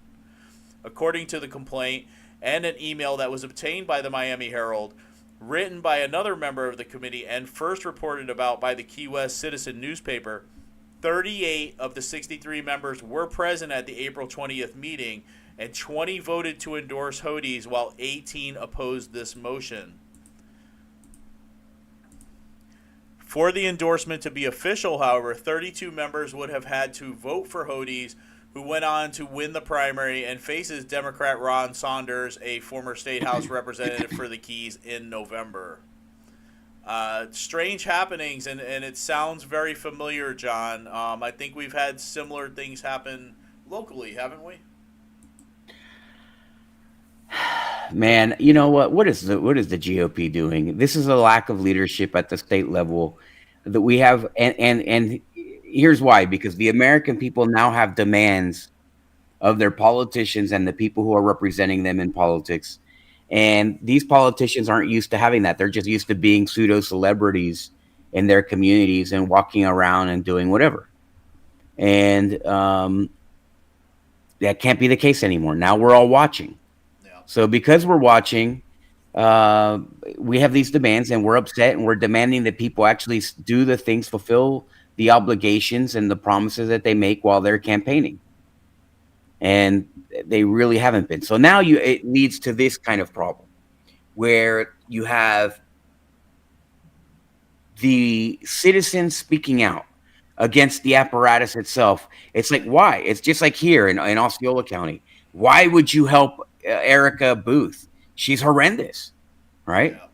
According to the complaint and an email that was obtained by the Miami Herald, written by another member of the committee and first reported about by the Key West Citizen newspaper, 38 of the 63 members were present at the April 20th meeting, and 20 voted to endorse Hodes while 18 opposed this motion. For the endorsement to be official, however, 32 members would have had to vote for Hodes, who went on to win the primary and faces Democrat Ron Saunders, a former state house representative for the Keys, in November. Strange happenings, and it sounds very familiar, John. I think we've had similar things happen locally, haven't we? Man, you know what? What is the GOP doing? This is a lack of leadership at the state level that we have, and here's why: because the American people now have demands of their politicians and the people who are representing them in politics, and these politicians aren't used to having that. They're just used to being pseudo celebrities in their communities and walking around and doing whatever, and that can't be the case anymore. Now we're all watching. So because we're watching, we have these demands and we're upset and we're demanding that people actually do the things, fulfill the obligations and the promises that they make while they're campaigning. And they really haven't been. So now it leads to this kind of problem where you have the citizens speaking out. against the apparatus itself. It's like, why? It's just like here in Osceola County. Why would you help Erica Booth? She's horrendous, right? Not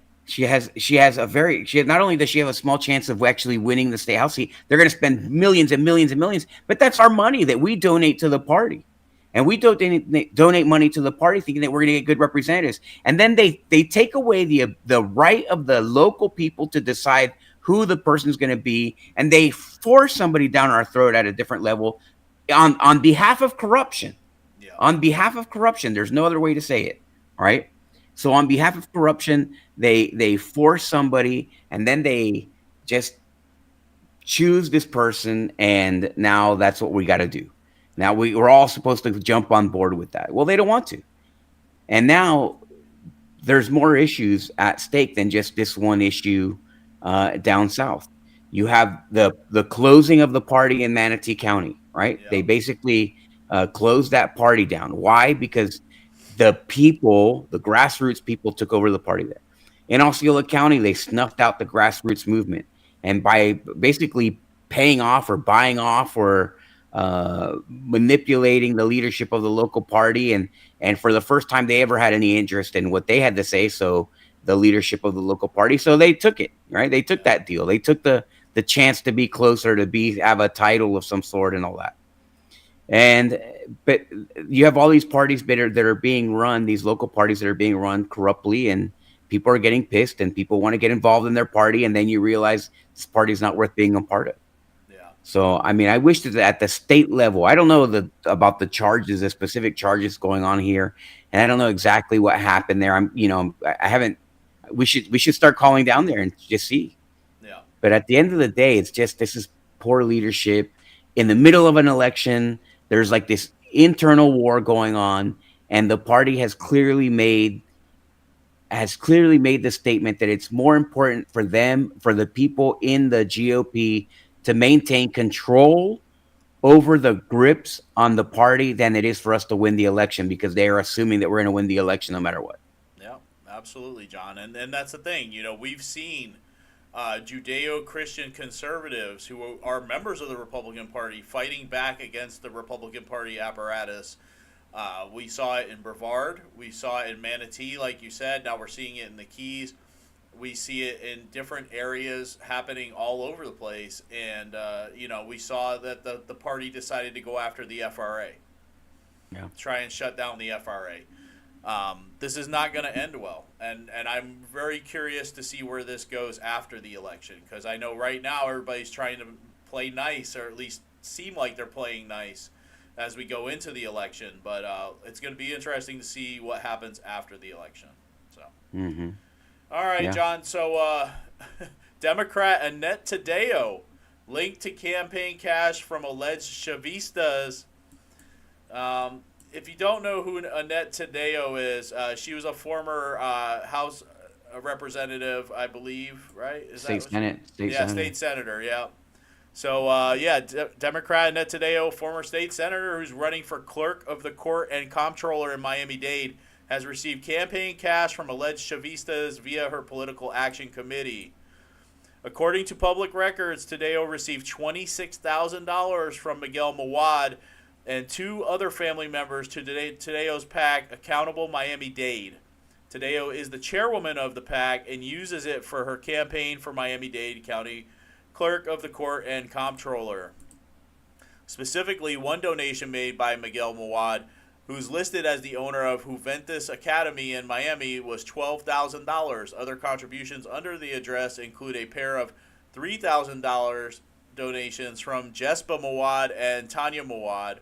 only does she have a small chance of actually winning the state house seat, they're going to spend millions and millions and millions, but that's our money that we donate to the party. And we donate money to the party thinking that we're going to get good representatives. And then they take away the right of the local people to decide who the person's going to be, and they force somebody down our throat at a different level on behalf of corruption. Yeah. On behalf of corruption, there's no other way to say it, right? So on behalf of corruption, they force somebody, and then they just choose this person, and now that's what we got to do. Now we're all supposed to jump on board with that. Well, they don't want to. And now there's more issues at stake than just this one issue down south. You have the closing of the party in Manatee County, right? Yeah. They basically closed that party down. Why? Because the grassroots people took over the party there. In Osceola County, they snuffed out the grassroots movement. And by basically paying off or buying off or manipulating the leadership of the local party, and for the first time they ever had any interest in what they had to say, so the leadership of the local party, so they took it, right? They took that deal. They took the chance to be closer, to have a title of some sort and all that. But you have all these parties that are being run, these local parties that are being run corruptly, and people are getting pissed and people want to get involved in their party, and then you realize this party is not worth being a part of. So, I mean, I wish that at the state level, I don't know about the charges, the specific charges going on here, and I don't know exactly what happened there. We should start calling down there and just see. Yeah. But at the end of the day, this is poor leadership in the middle of an election. There's like this internal war going on, and the party has clearly made the statement that it's more important for the people in the GOP, to maintain control over the grips on the party than it is for us to win the election, because they are assuming that we're going to win the election no matter what. Yeah, absolutely, John. And that's the thing. We've seen Judeo-Christian conservatives who are members of the Republican Party fighting back against the Republican Party apparatus. We saw it in Brevard. We saw it in Manatee, like you said. Now we're seeing it in the Keys. We see it in different areas happening all over the place. And, we saw that the party decided to go after the FRA. Yeah. Try and shut down the FRA. This is not going to end well. And I'm very curious to see where this goes after the election. Because I know right now everybody's trying to play nice, or at least seem like they're playing nice as we go into the election. But it's going to be interesting to see what happens after the election. So. Mm-hmm. All right, yeah. John. So, Democrat Annette Taddeo linked to campaign cash from alleged Chavistas. If you don't know who Annette Taddeo is, she was a former House representative, I believe, right? State senator, yeah. So, Democrat Annette Taddeo, former state senator who's running for clerk of the court and comptroller in Miami-Dade, has received campaign cash from alleged Chavistas via her political action committee. According to public records, Taddeo received $26,000 from Miguel Mawad and two other family members to Taddeo's PAC, Accountable Miami-Dade. Taddeo is the chairwoman of the PAC and uses it for her campaign for Miami-Dade County Clerk of the Court and Comptroller. Specifically, one donation made by Miguel Mawad, who's listed as the owner of Juventus Academy in Miami, was $12,000. Other contributions under the address include a pair of $3,000 donations from Jespa Mawad and Tanya Mawad.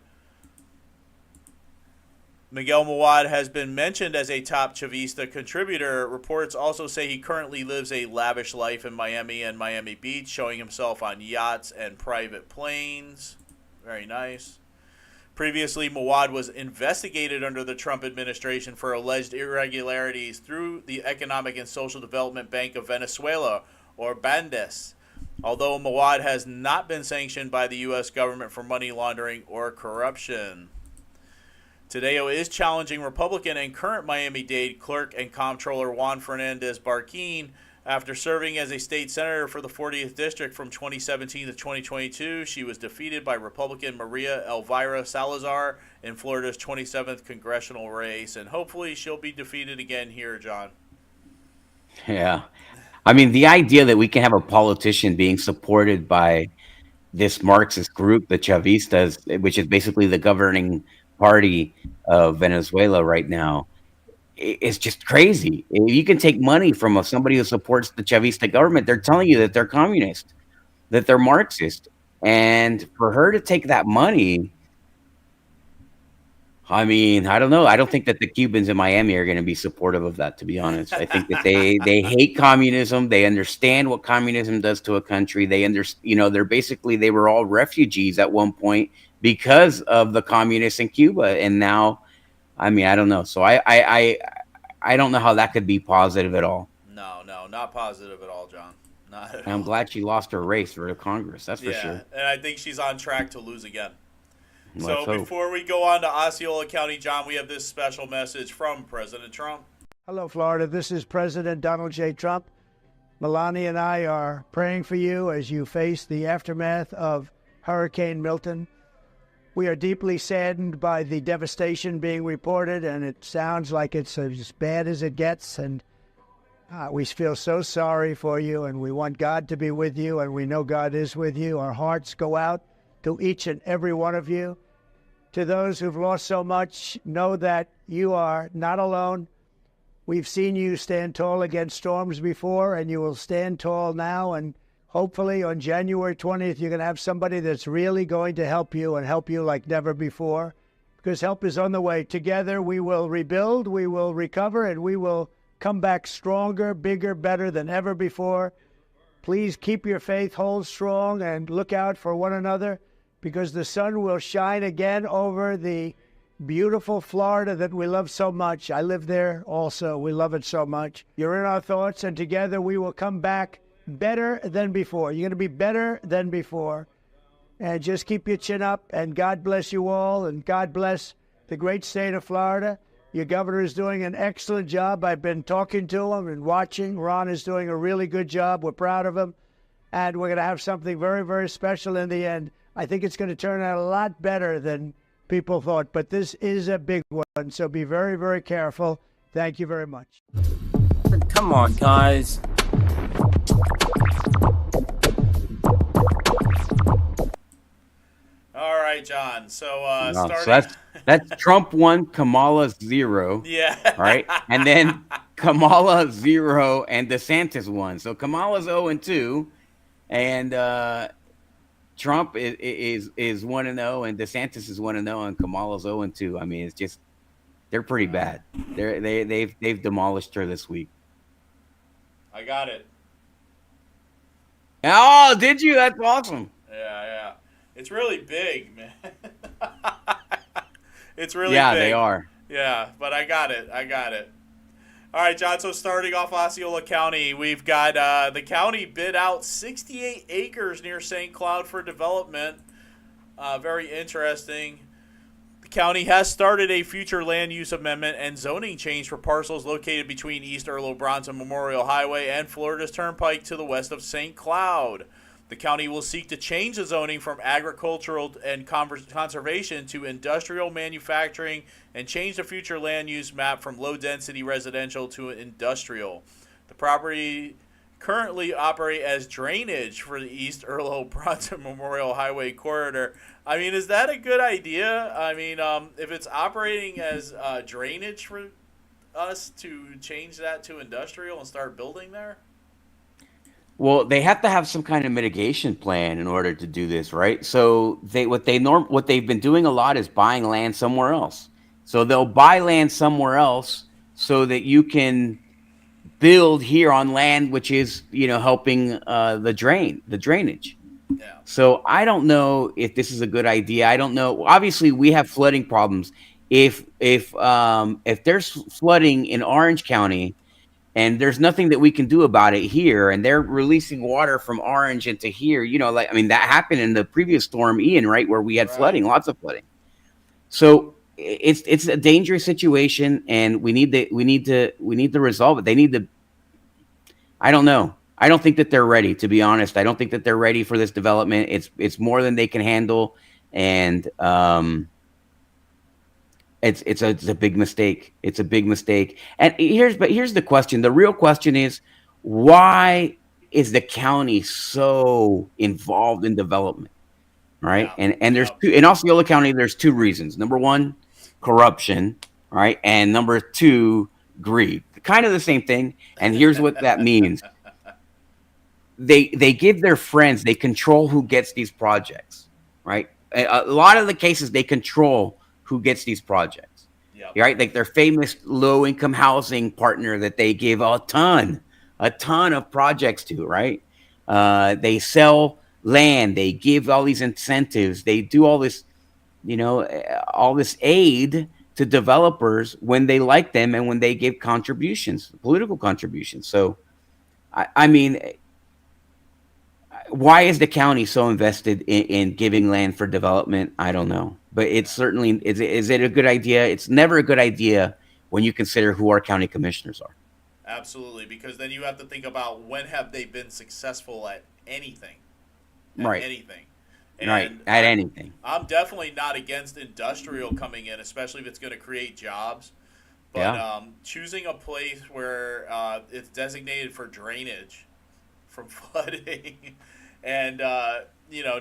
Miguel Mawad has been mentioned as a top Chavista contributor. Reports also say he currently lives a lavish life in Miami and Miami Beach, showing himself on yachts and private planes. Very nice. Previously, Mawad was investigated under the Trump administration for alleged irregularities through the Economic and Social Development Bank of Venezuela, or BANDES, although Mawad has not been sanctioned by the U.S. government for money laundering or corruption. Taddeo is challenging Republican and current Miami-Dade clerk and comptroller Juan Fernandez Barquin After serving as a state senator for the 40th District from 2017 to 2022, she was defeated by Republican Maria Elvira Salazar in Florida's 27th congressional race, and hopefully she'll be defeated again here, John. Yeah. I mean, the idea that we can have a politician being supported by this Marxist group, the Chavistas, which is basically the governing party of Venezuela right now, it's just crazy. You can take money from somebody who supports the Chavista government. They're telling you that they're communist, that they're Marxist. And for her to take that money, I mean, I don't know. I don't think that the Cubans in Miami are going to be supportive of that, to be honest. I think that they hate communism. They understand what communism does to a country. They're basically, they were all refugees at one point because of the communists in Cuba. And now, I mean, I don't know. So I don't know how that could be positive at all. No, not positive at all, John. Not at all. I'm glad she lost her race for the Congress. That's for sure. Yeah, and I think she's on track to lose again. Let's So hope. before we go on to Osceola County, John, we have this special message from President Trump. Hello, Florida. This is President Donald J. Trump. Melania and I are praying for you as you face the aftermath of Hurricane Milton. We are deeply saddened by the devastation being reported, and it sounds like it's as bad as it gets. And we feel so sorry for you, and we want God to be with you, and we know God is with you. Our hearts go out to each and every one of you. To those who've lost so much, know that you are not alone. We've seen you stand tall against storms before, and you will stand tall now. And hopefully on January 20th, you're going to have somebody that's really going to help you and help you like never before, because help is on the way. Together, we will rebuild, we will recover, and we will come back stronger, bigger, better than ever before. Please keep your faith, hold strong, and look out for one another, because the sun will shine again over the beautiful Florida that we love so much. I live there also. We love it so much. You're in our thoughts, and together we will come back better than before. You're going to be better than before. And just keep your chin up, and God bless you all, and God bless the great state of Florida. Your governor is doing an excellent job. I've been talking to him and watching. Ron is doing a really good job. We're proud of him. And we're going to have something very, very special in the end. I think it's going to turn out a lot better than people thought. But this is a big one, so be very, very careful. Thank you very much. Come on, guys. All right, John. So, So that's Trump 1, Kamala 0. Yeah. All right. And then Kamala 0 and DeSantis 1. So Kamala's 0-2, and Trump is 1-0, and DeSantis is 1-0, and Kamala's 0-2. I mean, it's just, they're pretty bad. They've demolished her this week. I got it. Oh, did you? That's awesome. Yeah. It's really big, man. It's really big. Yeah, they are. Yeah, but I got it. All right, John, so starting off Osceola County, we've got the county bid out 68 acres near St. Cloud for development. Very interesting. The county has started a future land use amendment and zoning change for parcels located between East Earlo Bronson Memorial Highway and Florida's Turnpike to the west of St. Cloud. The county will seek to change the zoning from agricultural and conservation to industrial manufacturing and change the future land use map from low-density residential to industrial. The property currently operate as drainage for the East Earlo Bronson Memorial Highway corridor. I mean, is that a good idea? I mean, if it's operating as drainage for us to change that to industrial and start building there? Well, they have to have some kind of mitigation plan in order to do this, right? So what they've been doing a lot is buying land somewhere else. So they'll buy land somewhere else so that you can build here on land which is, helping the drainage. Yeah. So I don't know if this is a good idea. I don't know. Obviously, we have flooding problems. If there's flooding in Orange County, and there's nothing that we can do about it here, and they're releasing water from Orange into here, that happened in the previous storm Ian, right, where we had flooding, lots of flooding. So it's a dangerous situation, and we need to resolve it. I don't know. I don't think that they're ready, to be honest. I don't think that they're ready for this development. It's more than they can handle, and it's a big mistake. It's a big mistake. And here's the question. The real question is, why is the county so involved in development? Right? And there's two in Osceola County. There's two reasons. Number one, corruption. Right? And number two, greed. Kind of the same thing. And here's what that means. They give their friends, they control who gets these projects, right? A lot of the cases, they control who gets these projects, right? Like their famous low-income housing partner that they give a ton of projects to, right? They sell land, they give all these incentives, they do all this, all this aid to developers when they like them and when they give contributions, political contributions. So, I mean, why is the county so invested in giving land for development? I don't know, but it's certainly is it a good idea? It's never a good idea when you consider who our county commissioners are. Absolutely, because then you have to think about when have they been successful at anything, Right. anything. Right, at anything. I'm definitely not against industrial coming in, especially if it's going to create jobs. But choosing a place where it's designated for drainage from flooding and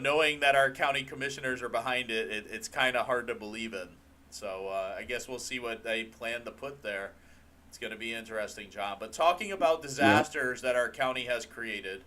knowing that our county commissioners are behind it, it's kind of hard to believe in. So I guess we'll see what they plan to put there. It's going to be interesting, John. But talking about disasters that our county has created,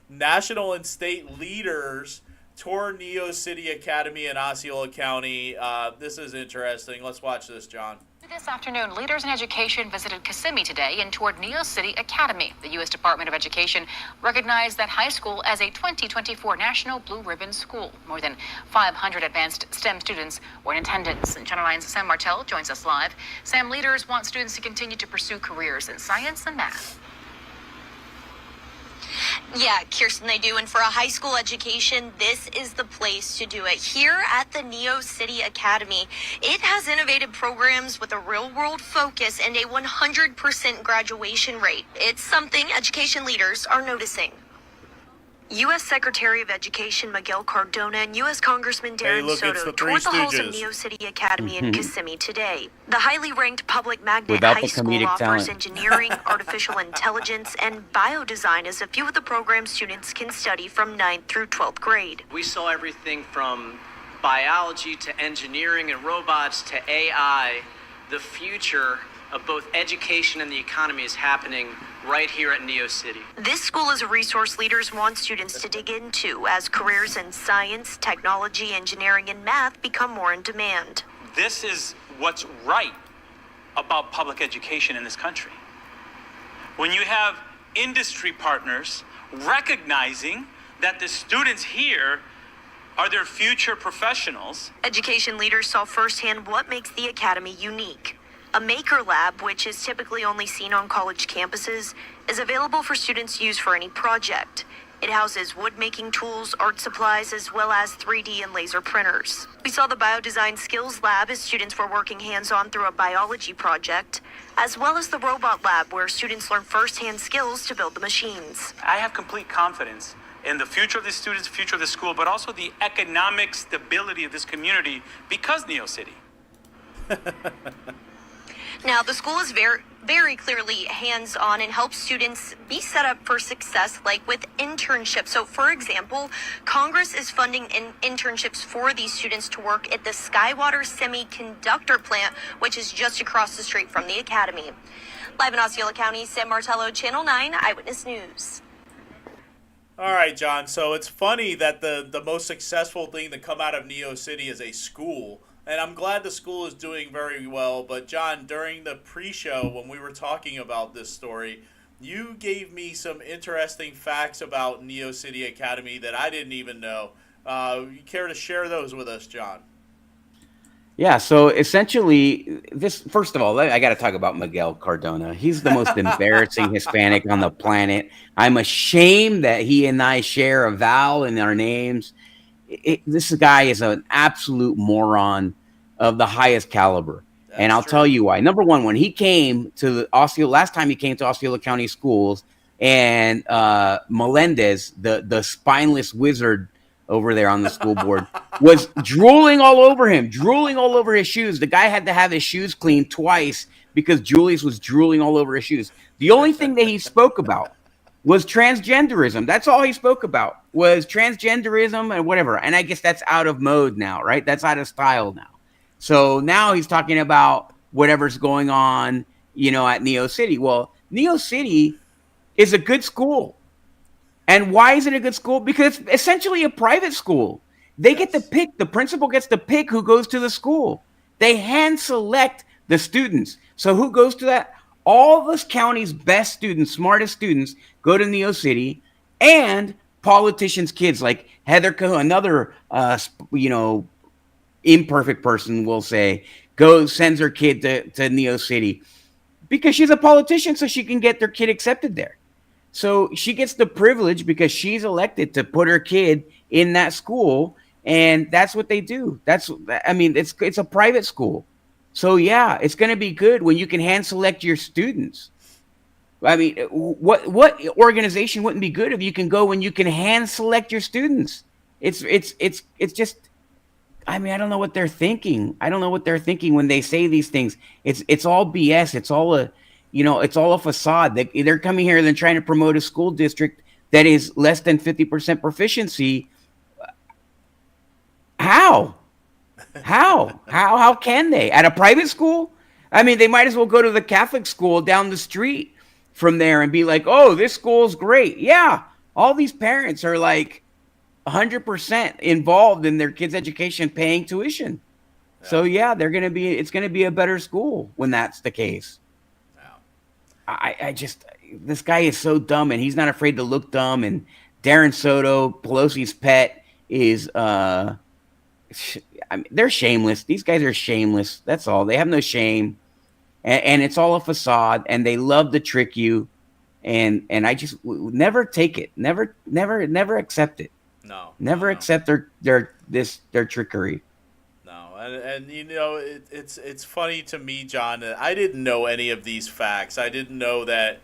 national and state leaders tour Neo City Academy in Osceola County. This is interesting. Let's watch this, John. This afternoon, leaders in education visited Kissimmee today and toured Neo City Academy. The U.S. Department of Education recognized that high school as a 2024 National Blue Ribbon School. More than 500 advanced STEM students were in attendance. And Channel 9's Sam Martell joins us live. Sam, leaders want students to continue to pursue careers in science and math. Yeah, Kirsten, they do. And for a high school education, this is the place to do it. Here at the Neo City Academy, it has innovative programs with a real-world focus and a 100% graduation rate. It's something education leaders are noticing. U.S. Secretary of Education Miguel Cardona and U.S. Congressman Darren Soto toured the halls of Neo City Academy in Kissimmee today. The highly ranked public magnet high school offers engineering, artificial intelligence, and biodesign as a few of the programs students can study from 9th through 12th grade. We saw everything from biology to engineering and robots to AI. The future of both education and the economy is happening right here at Neo City. This school is a resource leaders want students to dig into as careers in science, technology, engineering, and math become more in demand. This is what's right about public education in this country. When you have industry partners recognizing that the students here are their future professionals. Education leaders saw firsthand what makes the academy unique. A maker lab, which is typically only seen on college campuses, is available for students to use for any project. It houses wood-making tools, art supplies, as well as 3D and laser printers. We saw the Biodesign Skills Lab as students were working hands-on through a biology project, as well as the Robot Lab, where students learn first-hand skills to build the machines. I have complete confidence in the future of the students, the future of the school, but also the economic stability of this community because Neo City. Now, the school is very clearly hands-on and helps students be set up for success, like with internships. So, for example, Congress is funding internships for these students to work at the Skywater Semiconductor plant, which is just across the street from the academy. Live in Osceola County, Sam Martello, Channel 9 Eyewitness News. All right, John. So it's funny that the most successful thing to come out of Neo City is a school. And I'm glad the school is doing very well. But, John, during the pre-show, when we were talking about this story, you gave me some interesting facts about Neo City Academy that I didn't even know. You care to share those with us, John? Yeah, so essentially, first of all, I got to talk about Miguel Cardona. He's the most embarrassing Hispanic on the planet. I'm ashamed that he and I share a vowel in our names. This guy is an absolute moron of the highest caliber. And I'll tell you why. Number one, when he came to the last time he came to Osceola County Schools, and Melendez, the spineless wizard over there on the school board, was drooling all over him, drooling all over his shoes. The guy had to have his shoes cleaned twice because Julius was drooling all over his shoes. The only thing that he spoke about was transgenderism. That's all he spoke about, was transgenderism and whatever. And I guess that's out of mode now, right? That's out of style now. So now he's talking about whatever's going on, at Neo City. Well, Neo City is a good school. And why is it a good school? Because it's essentially a private school. They get to pick, the principal gets to pick who goes to the school. They hand select the students. So who goes to that? All this county's best students, smartest students go to Neo City, and politicians' kids like Heather Cahoon, another, imperfect person, will say, sends her kid to Neo City because she's a politician, so she can get their kid accepted there. So she gets the privilege because she's elected to put her kid in that school, and that's what they do. It's a private school. So yeah, it's going to be good when you can hand select your students. I mean, what organization wouldn't be good if you can go when you can hand select your students? It's just, I don't know what they're thinking. I don't know what they're thinking when they say these things. It's all BS. It's all a facade. They're coming here and they're trying to promote a school district that is less than 50% proficiency. How can they at a private school? They might as well go to the Catholic school down the street from there and be like, oh, this school's great. Yeah. All these parents are like 100% involved in their kids' education, paying tuition. Yeah. So yeah, it's going to be a better school when that's the case. I just, this guy is so dumb, and he's not afraid to look dumb. And Darren Soto, Pelosi's pet, is they're shameless. These guys are shameless. That's all. They have no shame, and it's all a facade, and they love to trick you. And I just never take it. Never accept it. No. Never accept their trickery. And it's funny to me, John, that I didn't know any of these facts. I didn't know that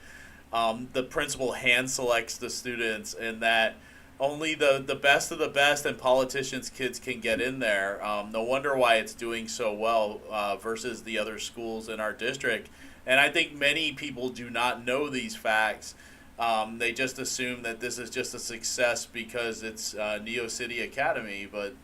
the principal hand selects the students, and that only the best of the best and politicians' kids can get in there. No wonder why it's doing so well versus the other schools in our district. And I think many people do not know these facts. They just assume that this is just a success because it's Neo City Academy. But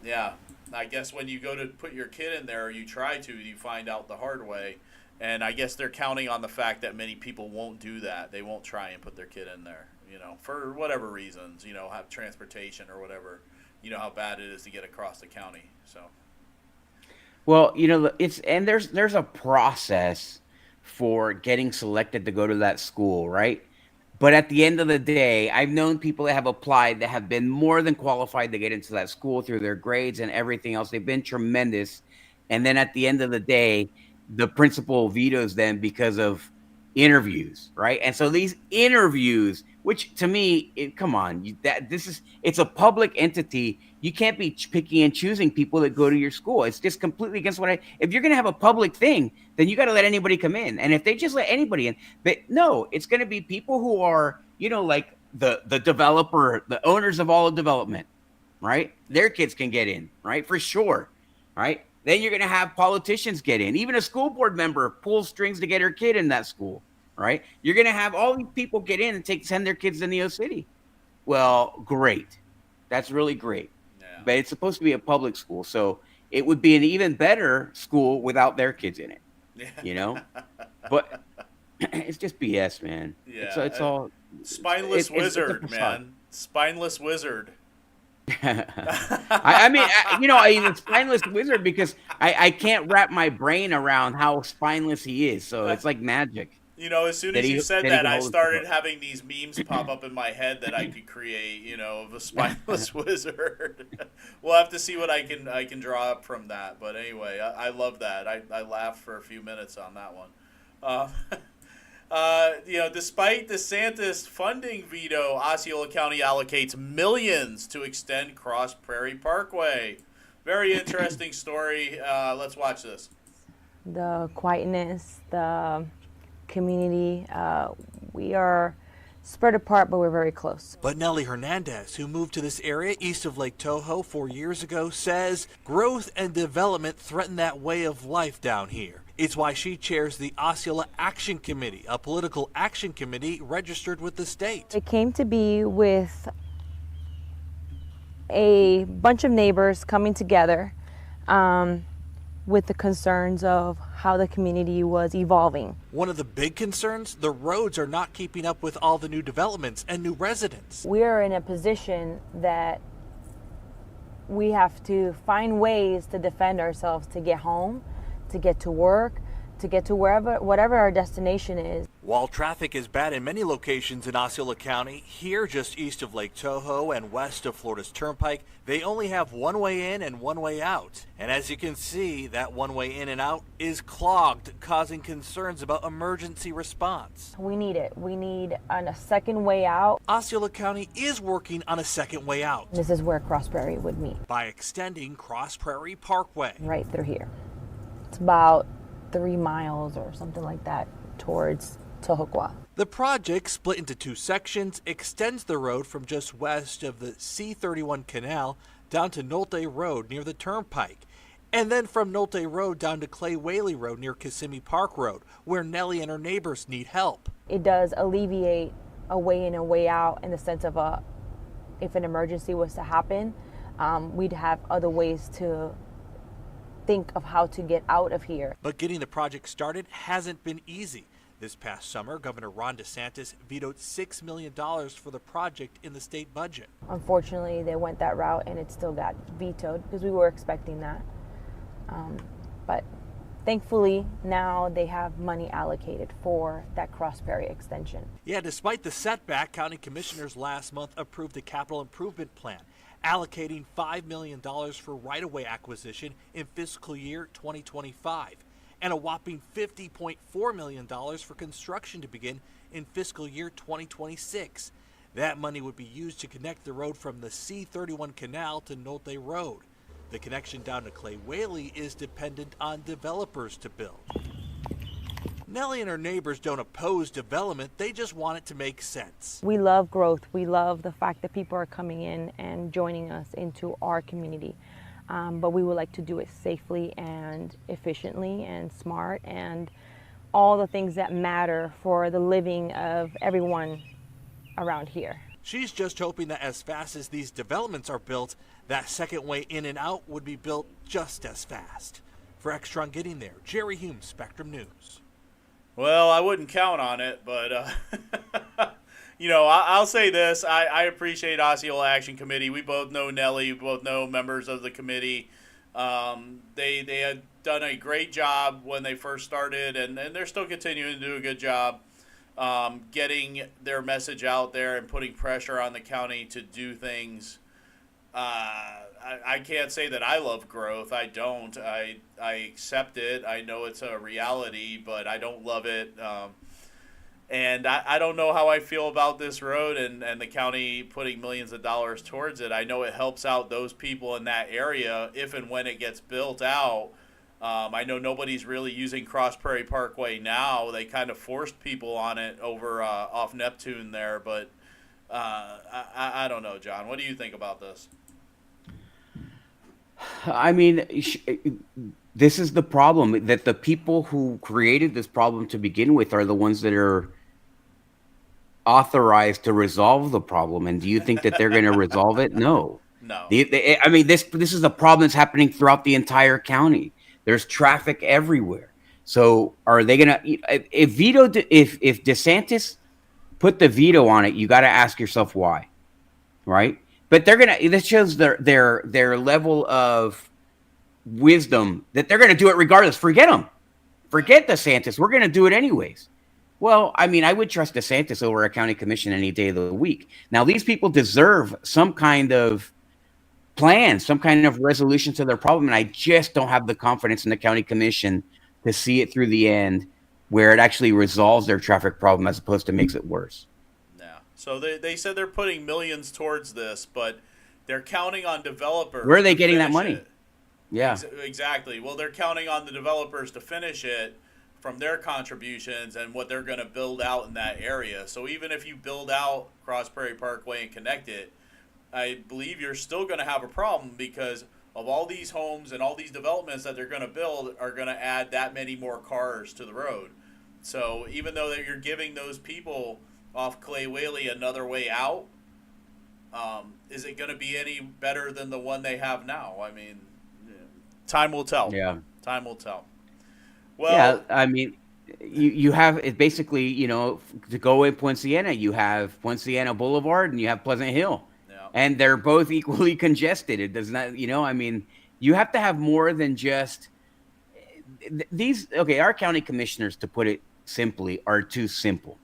yeah, I guess when you go to put your kid in there, or you try to, you find out the hard way. And I guess they're counting on the fact that many people won't do that. They won't try and put their kid in there, for whatever reasons, have transportation or whatever, how bad it is to get across the county. So. Well, there's a process for getting selected to go to that school, right? But at the end of the day, I've known people that have applied that have been more than qualified to get into that school through their grades and everything else. They've been tremendous. And then at the end of the day, the principal vetoes them because of interviews, right? And so these interviews, which to me, come on, it's a public entity. You can't be picking and choosing people that go to your school. It's just completely against if you're going to have a public thing, then you got to let anybody come in. And if they just let anybody in, but no, it's going to be people who are, like the developer, the owners of all the development, right? Their kids can get in, right? For sure, right? Then you're going to have politicians get in. Even a school board member pulls strings to get her kid in that school, right? You're going to have all these people get in and send their kids to Neo City. Well, great. That's really great. Yeah. But it's supposed to be a public school, so it would be an even better school without their kids in it, But it's just BS, man. Yeah. It's all... Spineless wizard, man. Spineless wizard. He's a spineless wizard because I can't wrap my brain around how spineless he is. So it's like magic. As soon as you said that, I started having these memes pop up in my head that I could create, of a spineless wizard. We'll have to see what I can draw up from that. But anyway, I love that. I laughed for a few minutes on that one. Despite DeSantis' funding veto, Osceola County allocates millions to extend Cross Prairie Parkway. Very interesting story. Let's watch this. The quietness, the community, we are spread apart, but we're very close. But Nellie Hernandez, who moved to this area east of Lake Toho 4 years ago, says growth and development threaten that way of life down here. It's why she chairs the Osceola Action Committee, a political action committee registered with the state. It came to be with a bunch of neighbors coming together with the concerns of how the community was evolving. One of the big concerns, the roads are not keeping up with all the new developments and new residents. We are in a position that we have to find ways to defend ourselves, to get home, to get to work, to get to whatever our destination is. While traffic is bad in many locations in Osceola County, here just east of Lake Toho and west of Florida's Turnpike, they only have one way in and one way out. And as you can see, that one way in and out is clogged, causing concerns about emergency response. We need it. We need a second way out. Osceola County is working on a second way out. This is where Cross Prairie would meet. By extending Cross Prairie Parkway. Right through here. It's about 3 miles or something like that towards Tahokwa. The project, split into 2 sections, extends the road from just west of the C-31 canal down to Nolte Road near the Turnpike, and then from Nolte Road down to Clay Whaley Road near Kissimmee Park Road, where Nellie and her neighbors need help. It does alleviate a way in and way out in the sense of if an emergency was to happen, we'd have other ways to think of how to get out of here. But getting the project started hasn't been easy. This past summer, Governor Ron DeSantis vetoed $6 million for the project in the state budget. Unfortunately, they went that route and it still got vetoed because we were expecting that. But thankfully, now they have money allocated for that Cross Prairie extension. Yeah, despite the setback, county commissioners last month approved a capital improvement plan, allocating $5 million for right-of-way acquisition in fiscal year 2025. And a whopping $50.4 million for construction to begin in fiscal year 2026. That money would be used to connect the road from the C-31 canal to Nolte Road. The connection down to Clay Whaley is dependent on developers to build. Nellie and her neighbors don't oppose development, they just want it to make sense. We love growth. We love the fact that people are coming in and joining us into our community. But we would like to do it safely and efficiently and smart and all the things that matter for the living of everyone around here. She's just hoping that as fast as these developments are built, that second way in and out would be built just as fast. For Extron Getting There, Jerry Hume, Spectrum News. Well, I wouldn't count on it, but you know, I'll say this. I appreciate Osceola Action Committee. We both know Nellie. We both know members of the committee. They had done a great job when they first started, and they're still continuing to do a good job getting their message out there and putting pressure on the county to do things. I can't say that I love growth. I don't. I accept it. I know it's a reality, but I don't love it. And I don't know how I feel about this road and the county putting millions of dollars towards it. I know it helps out those people in that area if and when it gets built out. I know nobody's really using Cross Prairie Parkway now. They kind of forced people on it over off Neptune there. But I don't know, John. What do you think about this? I mean, this is the problem, that the people who created this problem to begin with are the ones that are authorized to resolve the problem. And do you think that they're going to resolve it? No. No. I mean, this is a problem that's happening throughout the entire county. There's traffic everywhere. So are they going to, if DeSantis put the veto on it, you got to ask yourself why, right? But they're going to, this shows their level of wisdom that they're going to do it regardless. Forget them. Forget DeSantis. We're going to do it anyways. Well, I mean, I would trust DeSantis over a county commission any day of the week. Now, these people deserve some kind of plan, some kind of resolution to their problem, and I just don't have the confidence in the county commission to see it through the end where it actually resolves their traffic problem as opposed to makes it worse. Yeah. So they said they're putting millions towards this, but they're counting on developers. Where are they getting that money? Yeah. Exactly. Well, they're counting on the developers to finish it from their contributions and what they're going to build out in that area. So even if you build out Cross Prairie Parkway and connect it, I believe you're still going to have a problem because of all these homes and all these developments that they're going to build are going to add that many more cars to the road. So even though that you're giving those people off Clay Whaley another way out, is it going to be any better than the one they have now? I mean, time will tell. Yeah. Time will tell. Well, Yeah, I mean, you have it basically, you know, to go in Poinciana, you have Poinciana Boulevard and you have Pleasant Hill. Yeah. And they're both equally congested. It does not, you know, I mean, you have to have more than just these. Okay, our county commissioners, to put it simply, are too simple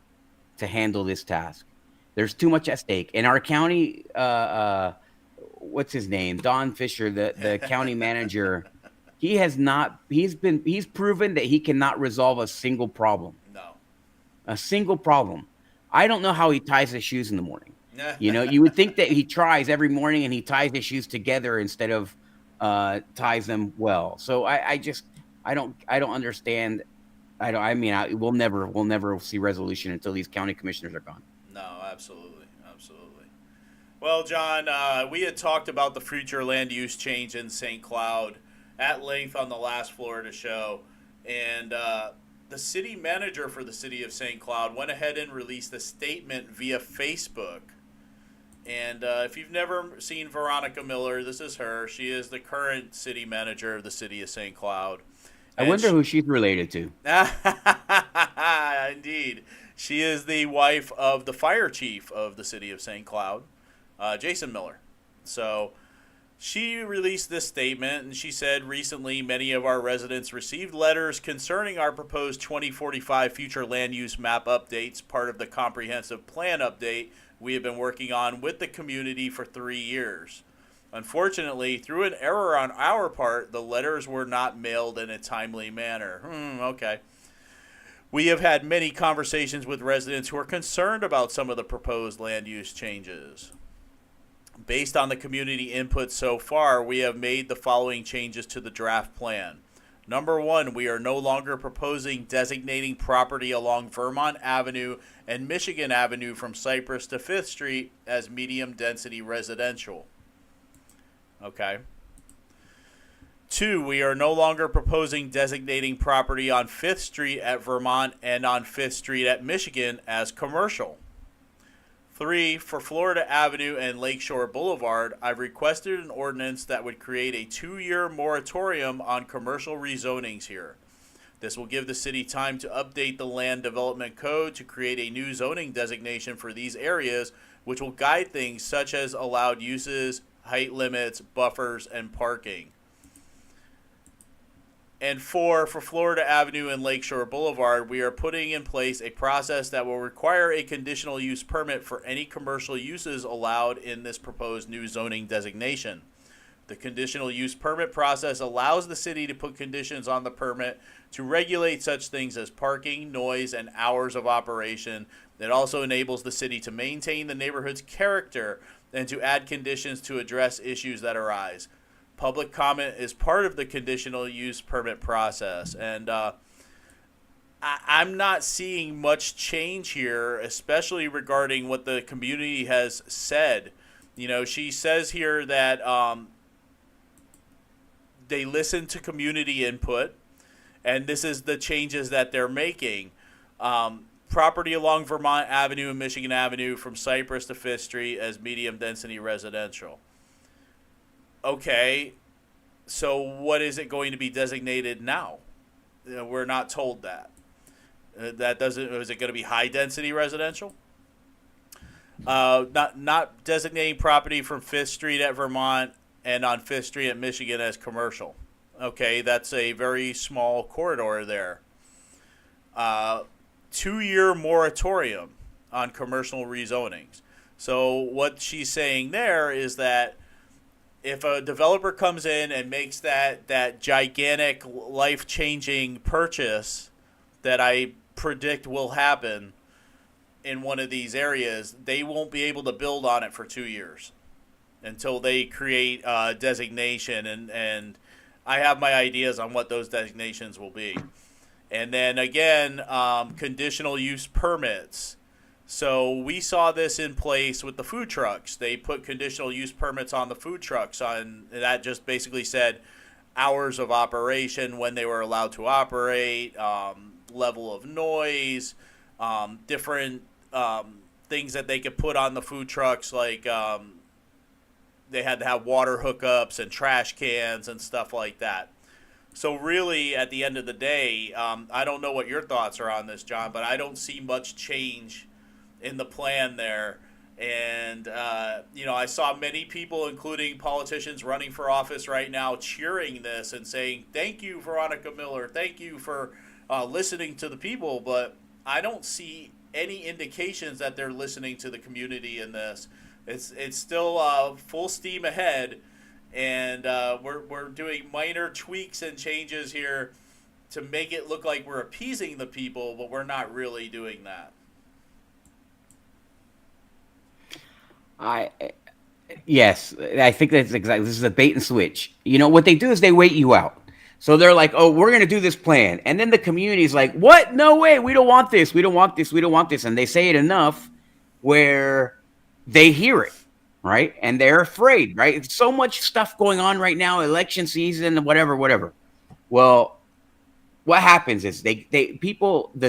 to handle this task. There's too much at stake. And our county, what's his name? Don Fisher, the county manager, he's proven that he cannot resolve a single problem. No. A single problem. I don't know how he ties his shoes in the morning. You know, you would think that he tries every morning and he ties his shoes together instead of ties them well. So I don't understand. We'll never see resolution until these county commissioners are gone. No, absolutely. Well, John, we had talked about the future land use change in St. Cloud at length on the last Florida show, and the city manager for the city of St. Cloud went ahead and released a statement via Facebook. And if you've never seen Veronica Miller, this is her. She is the current city manager of the city of St. Cloud. I wonder who she's related to. Indeed. She is the wife of the fire chief of the city of St. Cloud, Jason Miller. So she released this statement, and she said, recently many of our residents received letters concerning our proposed 2045 future land use map updates, part of the comprehensive plan update we have been working on with the community for 3 years. Unfortunately, through an error on our part, the letters were not mailed in a timely manner. Okay. We have had many conversations with residents who are concerned about some of the proposed land use changes. Based on the community input so far, we have made the following changes to the draft plan. Number 1, we are no longer proposing designating property along Vermont Avenue and Michigan Avenue from Cypress to 5th Street as medium-density residential. Okay. 2, we are no longer proposing designating property on 5th Street at Vermont and on 5th Street at Michigan as commercial. 3, for Florida Avenue and Lakeshore Boulevard, I've requested an ordinance that would create a 2-year moratorium on commercial rezonings here. This will give the city time to update the land development code to create a new zoning designation for these areas, which will guide things such as allowed uses, height limits, buffers, and parking. And 4, for Florida Avenue and Lakeshore Boulevard, we are putting in place a process that will require a conditional use permit for any commercial uses allowed in this proposed new zoning designation. The conditional use permit process allows the city to put conditions on the permit to regulate such things as parking, noise, and hours of operation. It also enables the city to maintain the neighborhood's character and to add conditions to address issues that arise. Public comment is part of the conditional use permit process, and I'm not seeing much change here, especially regarding what the community has said. You know, she says here that they listen to community input, and this is the changes that they're making. Property along Vermont Avenue and Michigan Avenue from Cypress to 5th Street as medium-density residential. Okay, so what is it going to be designated now? We're not told that. Is it going to be high-density residential? Not designating property from 5th Street at Vermont and on 5th Street at Michigan as commercial. Okay, that's a very small corridor there. 2-year moratorium on commercial rezonings. So what she's saying there is that if a developer comes in and makes that gigantic life-changing purchase that I predict will happen in one of these areas, they won't be able to build on it for 2 years until they create a designation and I have my ideas on what those designations will be. And then again, conditional use permits. So we saw this in place with the food trucks. They put conditional use permits on the food trucks, and that just basically said hours of operation, when they were allowed to operate, level of noise, different things that they could put on the food trucks, like they had to have water hookups and trash cans and stuff like that. So really, at the end of the day, I don't know what your thoughts are on this, John, but I don't see much change in the plan there. And, I saw many people, including politicians running for office right now, cheering this and saying, thank you, Veronica Miller, thank you for listening to the people. But I don't see any indications that they're listening to the community in this. It's still full steam ahead. And we're doing minor tweaks and changes here to make it look like we're appeasing the people, but we're not really doing that. Yes, I think that's exactly. This is a bait and switch. What they do is they wait you out. So they're like, "Oh, we're going to do this plan," and then the community is like, "What? No way! We don't want this. We don't want this. We don't want this." And they say it enough where they hear it. Right? And they're afraid, right? It's so much stuff going on right now, election season, whatever. Well, what happens is the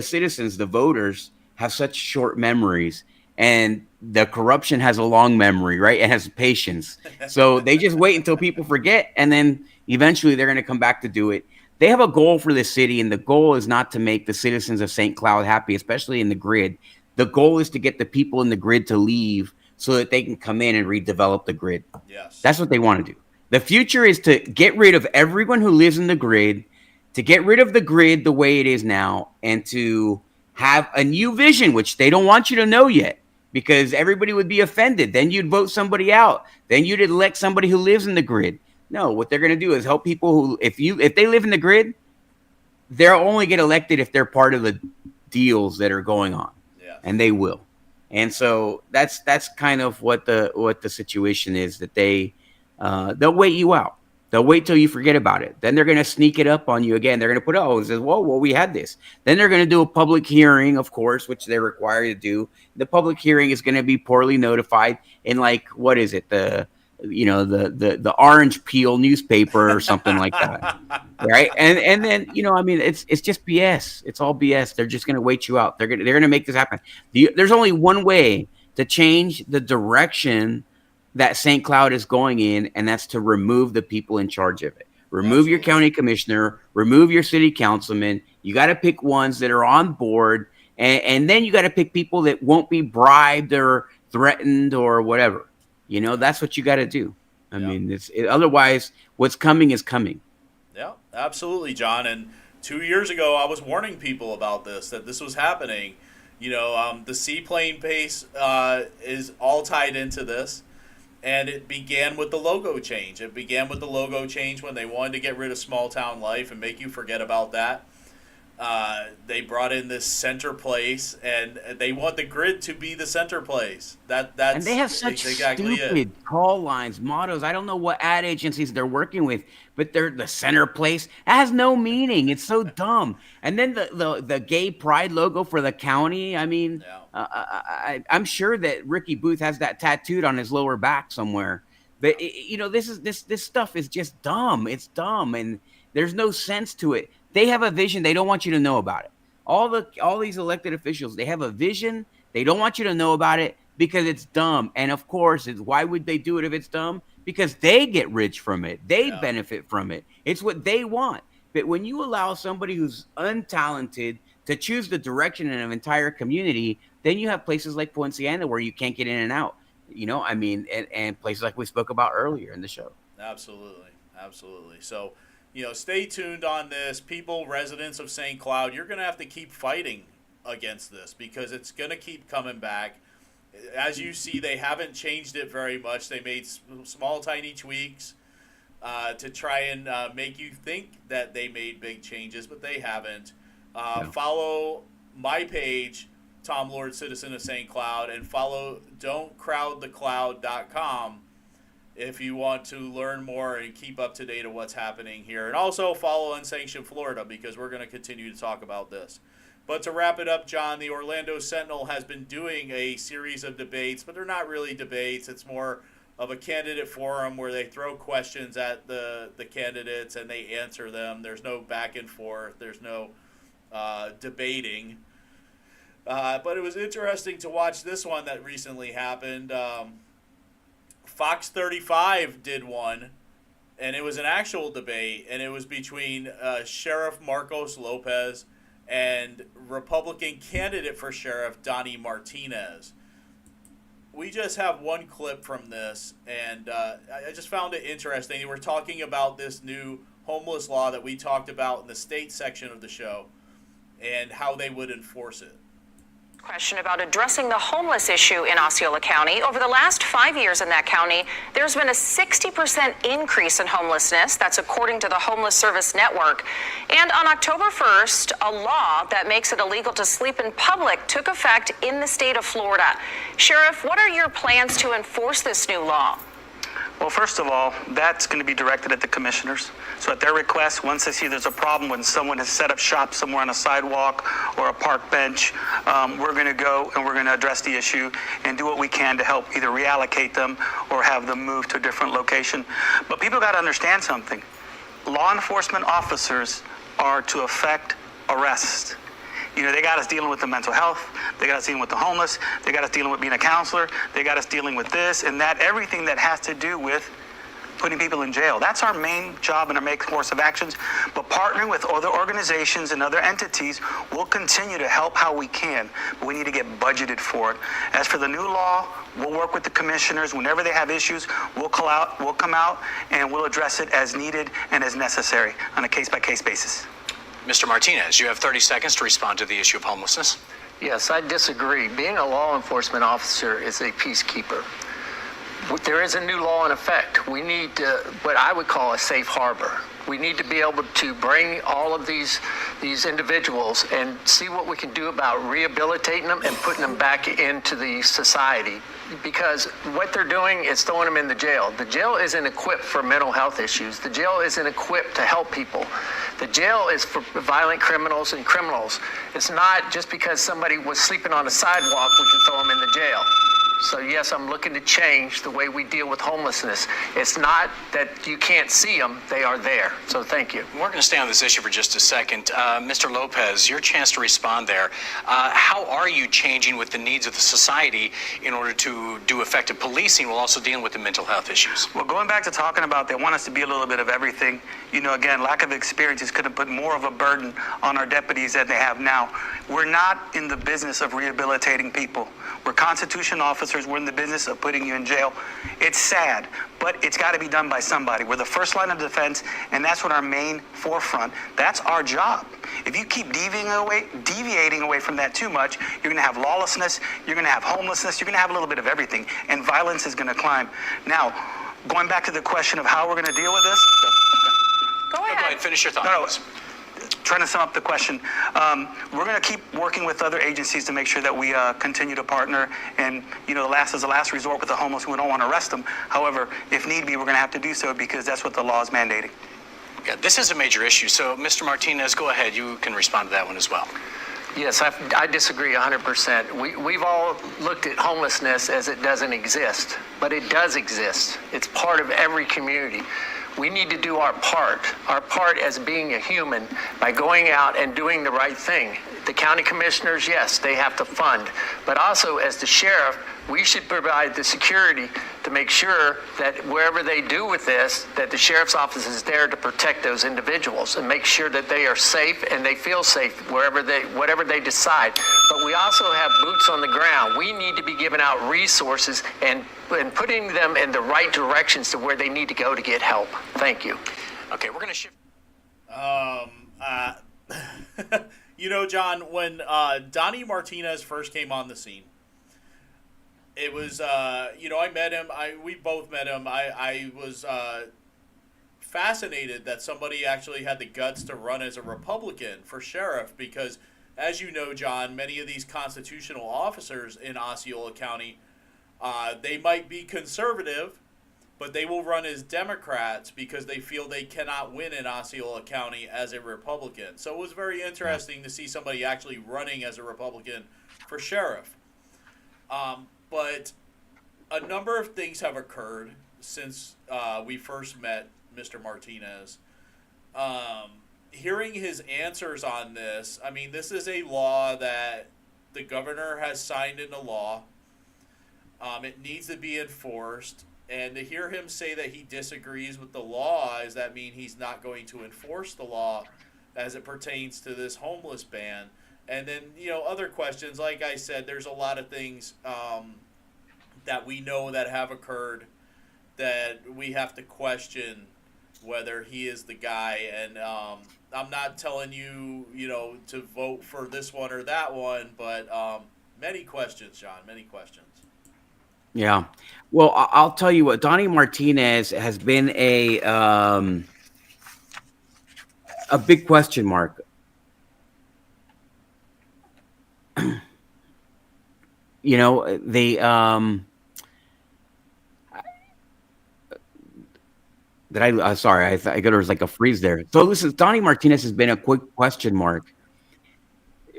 citizens, the voters have such short memories, and the corruption has a long memory, right? It has patience. So they just wait until people forget, and then eventually they're going to come back to do it. They have a goal for the city, and the goal is not to make the citizens of St. Cloud happy, especially in the grid. The goal is to get the people in the grid to leave so that they can come in and redevelop the grid. Yes. That's what they want to do. The future is to get rid of everyone who lives in the grid, to get rid of the grid the way it is now, and to have a new vision, which they don't want you to know yet, because everybody would be offended. Then you'd vote somebody out. Then you'd elect somebody who lives in the grid. No, what they're going to do is help people who, if they live in the grid, they'll only get elected if they're part of the deals that are going on. Yeah. And they will. And so that's kind of what the situation is, that they'll wait you out. They'll wait till you forget about it. Then they're going to sneak it up on you again. They're going to put, it says, well, we had this. Then they're going to do a public hearing, of course, which they're required to do. The public hearing is going to be poorly notified in, like, what is it? The orange peel newspaper or something like that. Right. And then, it's just BS. It's all BS. They're just going to wait you out. They're going to make this happen. There's only one way to change the direction that St. Cloud is going in, and that's to remove the people in charge of it. Remove your county commissioner, remove your city councilman. You got to pick ones that are on board, and then you got to pick people that won't be bribed or threatened or whatever. That's what you got to do. I mean, otherwise what's coming is coming. Yeah, absolutely, John. And 2 years ago, I was warning people about that this was happening. The seaplane base is all tied into this. And it began with the logo change. It began with the logo change when they wanted to get rid of small town life and make you forget about that. They brought in this center place, and they want the grid to be the center place. That's and they have such stupid call lines, mottos. I don't know what ad agencies they're working with, but they're the center place. It has no meaning. It's so dumb. And then the gay pride logo for the county. I mean, I'm sure that Ricky Booth has that tattooed on his lower back somewhere. But this stuff is just dumb. It's dumb, and there's no sense to it. They have a vision. They don't want you to know about it. All these elected officials, they have a vision. They don't want you to know about it because it's dumb. And of course, why would they do it if it's dumb? Because they get rich from it. They benefit from it. It's what they want. But when you allow somebody who's untalented to choose the direction in an entire community, then you have places like Poinciana where you can't get in and out. And places like we spoke about earlier in the show. Absolutely. So, stay tuned on this. People, residents of St. Cloud, you're going to have to keep fighting against this because it's going to keep coming back. As you see, they haven't changed it very much. They made small, tiny tweaks to try and make you think that they made big changes, but they haven't. Follow my page, Tom Lord, Citizen of St. Cloud, and follow don'tcrowdthecloud.com. if you want to learn more and keep up to date of what's happening here. And also follow Unsanctioned Florida, because we're going to continue to talk about this. But to wrap it up, John, the Orlando Sentinel has been doing a series of debates, but they're not really debates. It's more of a candidate forum where they throw questions at the candidates and they answer them. There's no back and forth. There's no debating. But it was interesting to watch this one that recently happened. Fox 35 did one, and it was an actual debate, and it was between Sheriff Marcos Lopez and Republican candidate for sheriff Donnie Martinez. We just have one clip from this, and I just found it interesting. They were talking about this new homeless law that we talked about in the state section of the show and how they would enforce it. Question about addressing the homeless issue in Osceola County. Over the last 5 years in that county, there's been a 60% increase in homelessness. That's according to the Homeless Service Network. And on October 1st, a law that makes it illegal to sleep in public took effect in the state of Florida. Sheriff, what are your plans to enforce this new law? Well, first of all, that's going to be directed at the commissioners. So at their request, once they see there's a problem when someone has set up shop somewhere on a sidewalk or a park bench, we're going to go and we're going to address the issue and do what we can to help either reallocate them or have them move to a different location. But people got to understand something. Law enforcement officers are to effect arrest. You know, they got us dealing with the mental health. They got us dealing with the homeless. They got us dealing with being a counselor. They got us dealing with this and that, everything that has to do with putting people in jail. That's our main job and our main course of actions. But partnering with other organizations and other entities, we'll continue to help how we can. But we need to get budgeted for it. As for the new law, we'll work with the commissioners. Whenever they have issues, we'll come out and we'll address it as needed and as necessary on a case-by-case basis. Mr. Martinez, you have 30 seconds to respond to the issue of homelessness. Yes, I disagree. Being a law enforcement officer is a peacekeeper. There is a new law in effect. We need what I would call a safe harbor. We need to be able to bring all of these individuals and see what we can do about rehabilitating them and putting them back into the society. Because what they're doing is throwing them in the jail. The jail isn't equipped for mental health issues. The jail isn't equipped to help people. The jail is for violent criminals and criminals. It's not just because somebody was sleeping on a sidewalk we can throw them in the jail. So yes, I'm looking to change the way we deal with homelessness. It's not that you can't see them, they are there. So thank you. We're going to stay on this issue for just a second. Mr. Lopez, your chance to respond there. How are you changing with the needs of the society in order to do effective policing while also dealing with the mental health issues? Well, going back to talking about they want us to be a little bit of everything, you know, again, lack of experience is going to put more of a burden on our deputies than they have now. We're not in the business of rehabilitating people. We're Constitution officers. We're in the business of putting you in jail. It's sad, but it's got to be done by somebody. We're the first line of defense, and that's what our main forefront. That's our job. If you keep deviating away from that too much, you're going to have lawlessness, you're going to have homelessness, you're going to have a little bit of everything, and violence is going to climb. Now, going back to the question of how we're going to deal with this. Go ahead. Finish your thought. No, trying to sum up the question. We're going to keep working with other agencies to make sure that we continue to partner. And, you know, the last is the last resort with the homeless. We don't want to arrest them. However, if need be, we're going to have to do so because that's what the law is mandating. Yeah, this is a major issue. So, Mr. Martinez, go ahead. You can respond to that one as well. Yes, I disagree 100%. We've all looked at homelessness as it doesn't exist, but it does exist. It's part of every community. We need to do our part as being a human by going out and doing the right thing. The county commissioners, yes, they have to fund, but also as the sheriff, we should provide the security to make sure that wherever they do with this, that the sheriff's office is there to protect those individuals and make sure that they are safe and they feel safe whatever they decide. But we also have boots on the ground. We need to be giving out resources and putting them in the right directions to where they need to go to get help. Thank you. Okay, we're going to shift. You know, John, when Donnie Martinez first came on the scene, it was, you know, I met him. We both met him. I was fascinated that somebody actually had the guts to run as a Republican for sheriff because, as you know, John, many of these constitutional officers in Osceola County, they might be conservative, but they will run as Democrats because they feel they cannot win in Osceola County as a Republican. So it was very interesting to see somebody actually running as a Republican for sheriff. But a number of things have occurred since we first met Mr. Martinez. Hearing his answers on this, I mean, this is a law that the governor has signed into law. It needs to be enforced. And to hear him say that he disagrees with the law, does that mean he's not going to enforce the law as it pertains to this homeless ban? And then, other questions. Like I said, there's a lot of things that we know that have occurred that we have to question whether he is the guy. And I'm not telling you, to vote for this one or that one, but many questions, John, many questions. Yeah. Well, I'll tell you what, Donnie Martinez has been a big question mark. They sorry, I thought there was like a freeze there. So listen, Donnie Martinez has been a quick question mark.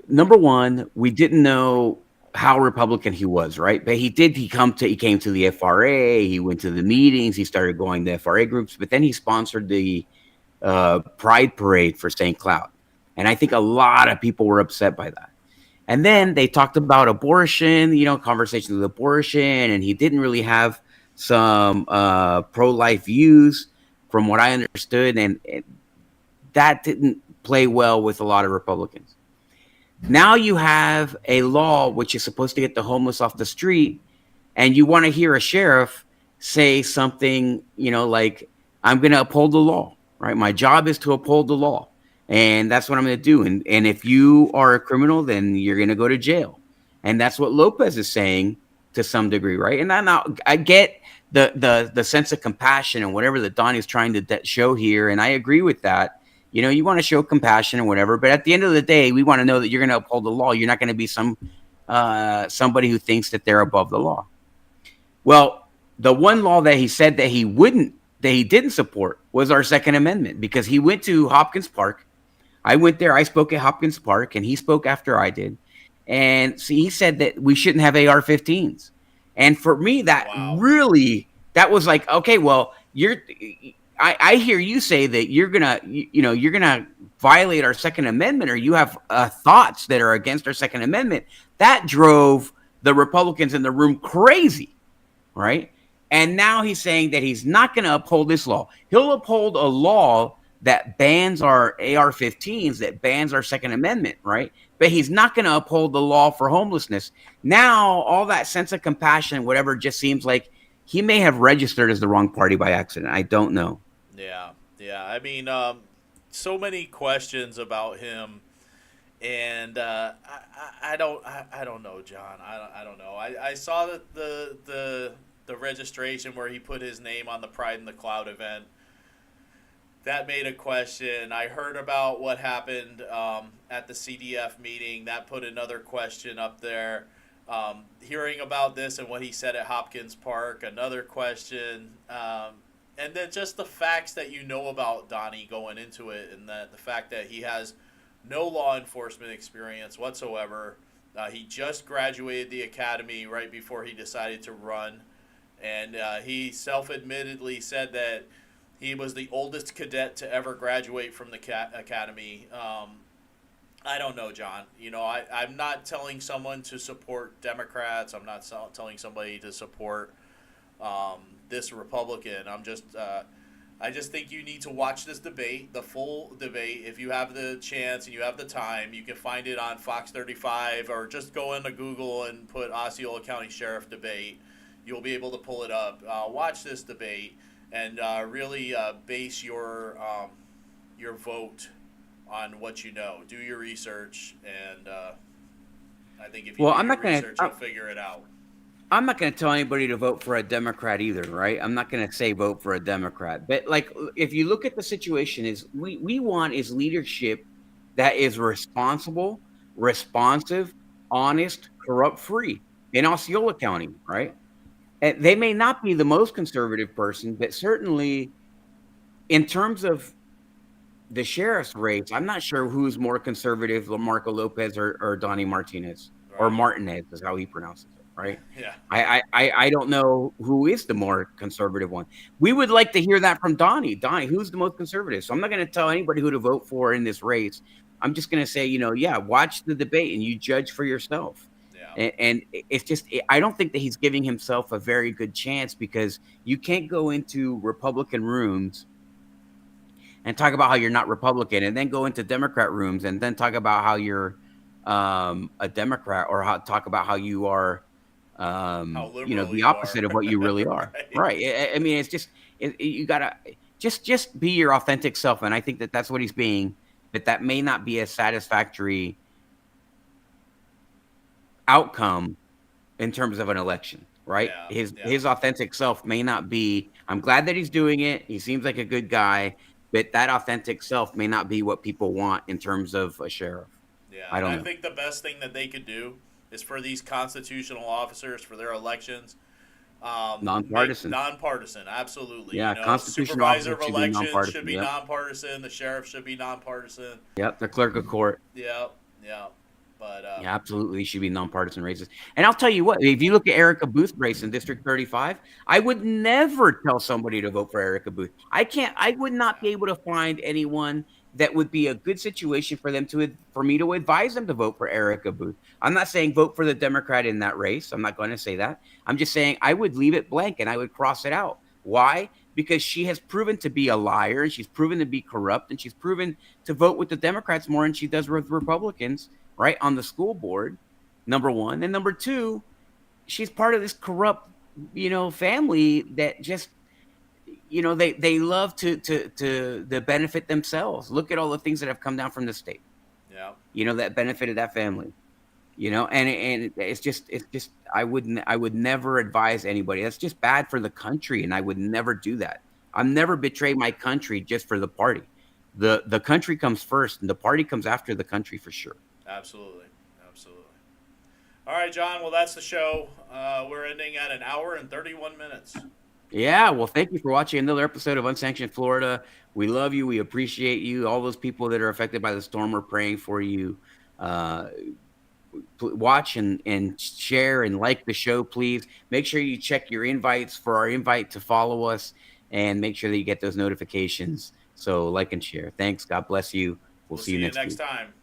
Number one, we didn't know how Republican he was, right? But he came to the FRA, he went to the meetings, he started going to FRA groups, but then he sponsored the Pride Parade for St. Cloud. And I think a lot of people were upset by that. And then they talked about abortion, conversations with abortion, and he didn't really have some pro-life views from what I understood, and that didn't play well with a lot of Republicans. Now you have a law which is supposed to get the homeless off the street, and you want to hear a sheriff say something, like, I'm going to uphold the law, right? My job is to uphold the law, and that's what I'm going to do. And if you are a criminal, then you're going to go to jail. And that's what Lopez is saying to some degree, right? And I get the sense of compassion and whatever that Donnie's trying to show here, and I agree with that. You want to show compassion or whatever, but at the end of the day, we want to know that you're going to uphold the law. You're not going to be somebody who thinks that they're above the law. Well, the one law that he said that he didn't support was our Second Amendment, because he went to Hopkins Park. I went there. I spoke at Hopkins Park, and he spoke after I did. And see, he said that we shouldn't have AR-15s. And for me, that was like, okay, well, I hear you say that you're gonna violate our Second Amendment, or you have thoughts that are against our Second Amendment. That drove the Republicans in the room crazy, right? And now he's saying that he's not going to uphold this law. He'll uphold a law that bans our AR-15s, that bans our Second Amendment, right? But he's not going to uphold the law for homelessness. Now, all that sense of compassion, whatever, just seems like he may have registered as the wrong party by accident. I don't know. Yeah. I mean, so many questions about him, and I don't know, John. I don't know. I saw that the registration where he put his name on the Pride in the Cloud event. That made a question. I heard about what happened at the CDF meeting. That put another question up there. Hearing about this and what he said at Hopkins Park, another question. And then just the facts that you know about Donnie going into it, and that the fact that he has no law enforcement experience whatsoever. He just graduated the academy right before he decided to run. And he self-admittedly said that he was the oldest cadet to ever graduate from the academy. I don't know, John. I'm not telling someone to support Democrats. I'm not telling somebody to support this Republican. I just think you need to watch this debate, the full debate. If you have the chance and you have the time, you can find it on Fox 35, or just go into Google and put Osceola County Sheriff debate. You'll be able to pull it up. Watch this debate and really base your vote on what you know. Do your research, and I think if you do your research, you'll figure it out. I'm not going to tell anybody to vote for a Democrat either, right? I'm not going to say vote for a Democrat. But like, if you look at the situation, is we want is leadership that is responsible, responsive, honest, corrupt-free in Osceola County, right? They may not be the most conservative person, but certainly in terms of the sheriff's race, I'm not sure who's more conservative, Lamarco Lopez or Donnie Martinez, or Right. Martinez is how he pronounces it, right? Yeah. I don't know who is the more conservative one. We would like to hear that from Donnie. Donnie, who's the most conservative? So I'm not going to tell anybody who to vote for in this race. I'm just going to say, yeah, watch the debate and you judge for yourself. Yeah. And it's just, I don't think that he's giving himself a very good chance, because you can't go into Republican rooms and talk about how you're not Republican, and then go into Democrat rooms and then talk about how you're a Democrat, or talk about how you are, How liberal the you opposite are. of what you really are. Right. I mean, it's just, you gotta just be your authentic self. And I think that that's what he's being, but that may not be a satisfactory outcome in terms of an election. Right. Yeah. His authentic self may not be, I'm glad that he's doing it. He seems like a good guy, but that authentic self may not be what people want in terms of a sheriff. Yeah, I don't and know. I think the best thing that they could do is for these constitutional officers, for their elections, Nonpartisan. Nonpartisan, absolutely. Yeah, constitutional supervisor of officers should be elections nonpartisan, should be yep. nonpartisan. The sheriff should be nonpartisan. Yep, the clerk of court. Yeah. But Yeah, absolutely should be nonpartisan races. And I'll tell you what, if you look at Erica Booth race in District 35, I would never tell somebody to vote for Erica Booth. I would not be able to find anyone that would be a good situation for me to advise them to vote for Erica Booth. I'm not saying vote for the Democrat in that race. I'm not going to say that. I'm just saying I would leave it blank and I would cross it out. Why? Because she has proven to be a liar, and she's proven to be corrupt, and she's proven to vote with the Democrats more than she does with Republicans, right, on the school board, number one. And number two, she's part of this corrupt, family that just, they love to benefit themselves. Look at all the things that have come down from the state, yeah, that benefited that family, and it's just, I would never advise anybody. That's just bad for the country, and I would never do that. I'll never betray my country just for the party. The country comes first, and the party comes after the country for sure. absolutely. All right, John. Well, that's the show. We're ending at an hour and 31 minutes. Yeah, well, thank you for watching another episode of Unsanctioned Florida. We love you. We appreciate you. All those people that are affected by the storm, we're praying for you. Watch and share and like the show, please. Make sure you check your invites for our invite to follow us, and make sure that you get those notifications. So like and share. Thanks. God bless you. We'll see you next time.